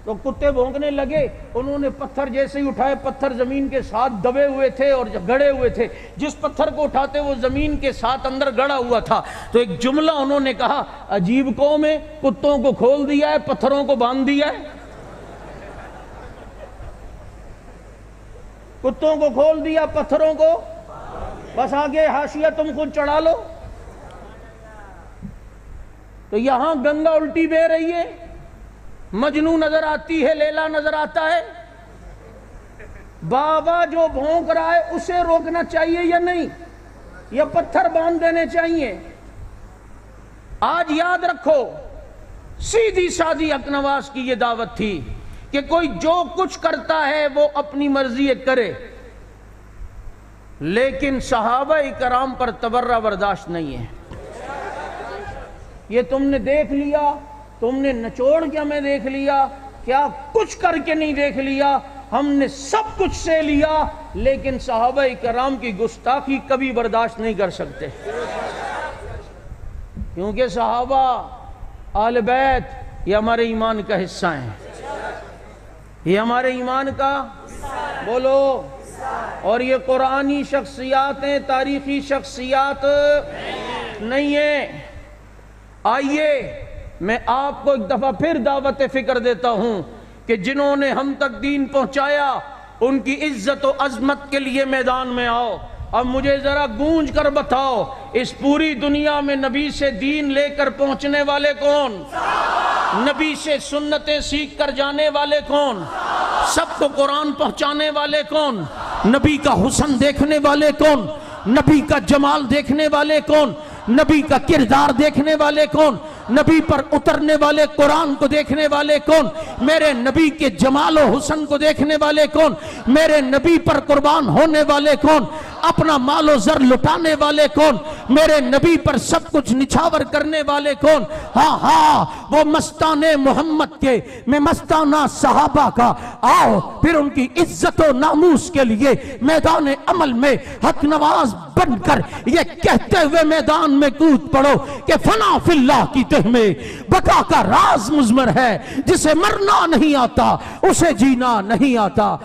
تو کتے بھونکنے لگے، انہوں نے پتھر جیسے ہی اٹھائے، پتھر زمین کے ساتھ دبے ہوئے تھے اور گڑے ہوئے تھے، جس پتھر کو اٹھاتے وہ زمین کے ساتھ اندر گڑا ہوا تھا، تو ایک جملہ انہوں نے کہا، عجیب قوم ہے، کتوں کو کھول دیا ہے، پتھروں کو باندھ دیا ہے، کتوں کو کھول دیا، پتھروں کو بس آگے حاشیہ تم خود چڑھا لو۔ تو یہاں گنگا الٹی بہہ رہی ہے، مجنو نظر آتی ہے، لیلا نظر آتا ہے، بابا جو بھونک رہا ہے اسے روکنا چاہیے یا نہیں؟ یا پتھر باندھ دینے چاہیے؟ آج یاد رکھو، سیدھی سادی اکنواس کی یہ دعوت تھی کہ کوئی جو کچھ کرتا ہے وہ اپنی مرضی کرے، لیکن صحابہ کرام پر تبرہ برداشت نہیں ہے۔ یہ تم نے دیکھ لیا، تم نے نچوڑ کے ہمیں دیکھ لیا، کیا کچھ کر کے نہیں دیکھ لیا، ہم نے سب کچھ سے لیا، لیکن صحابہ کرام کی گستاخی کبھی برداشت نہیں کر سکتے، کیونکہ صحابہ آل بیت یہ ہمارے ایمان کا حصہ ہیں، یہ ہمارے ایمان کا بولو، اور یہ قرآنی شخصیات ہیں، تاریخی شخصیات نہیں ہیں۔ آئیے میں آپ کو ایک دفعہ پھر دعوت فکر دیتا ہوں کہ جنہوں نے ہم تک دین پہنچایا ان کی عزت و عظمت کے لیے میدان میں آؤ۔ اب مجھے ذرا گونج کر بتاؤ، اس پوری دنیا میں نبی سے دین لے کر پہنچنے والے کون؟ نبی سے سنتیں سیکھ کر جانے والے کون؟ سب کو قرآن پہنچانے والے کون؟ نبی کا حسن دیکھنے والے کون؟ نبی کا جمال دیکھنے والے کون؟ نبی کا کردار دیکھنے والے کون؟ نبی پر اترنے والے قرآن کو دیکھنے والے کون؟ میرے نبی کے جمال و حسن کو دیکھنے والے کون؟ میرے نبی پر قربان ہونے والے کون؟ اپنا مال و زر لٹانے والے کون؟ میرے نبی پر سب کچھ نچھاور کرنے والے کون؟ ہاں ہاں، وہ مستان محمد کے، میں مستانہ صحابہ کا، آؤ پھر ان کی عزت و ناموس کے لیے میدان عمل میں حق نواز بن کر یہ کہتے ہوئے میدان میں کود پڑو کہ فنا فی اللہ کی تہ میں بقا کا راز مضمر ہے، جسے مرنا نہیں آتا اسے جینا نہیں آتا۔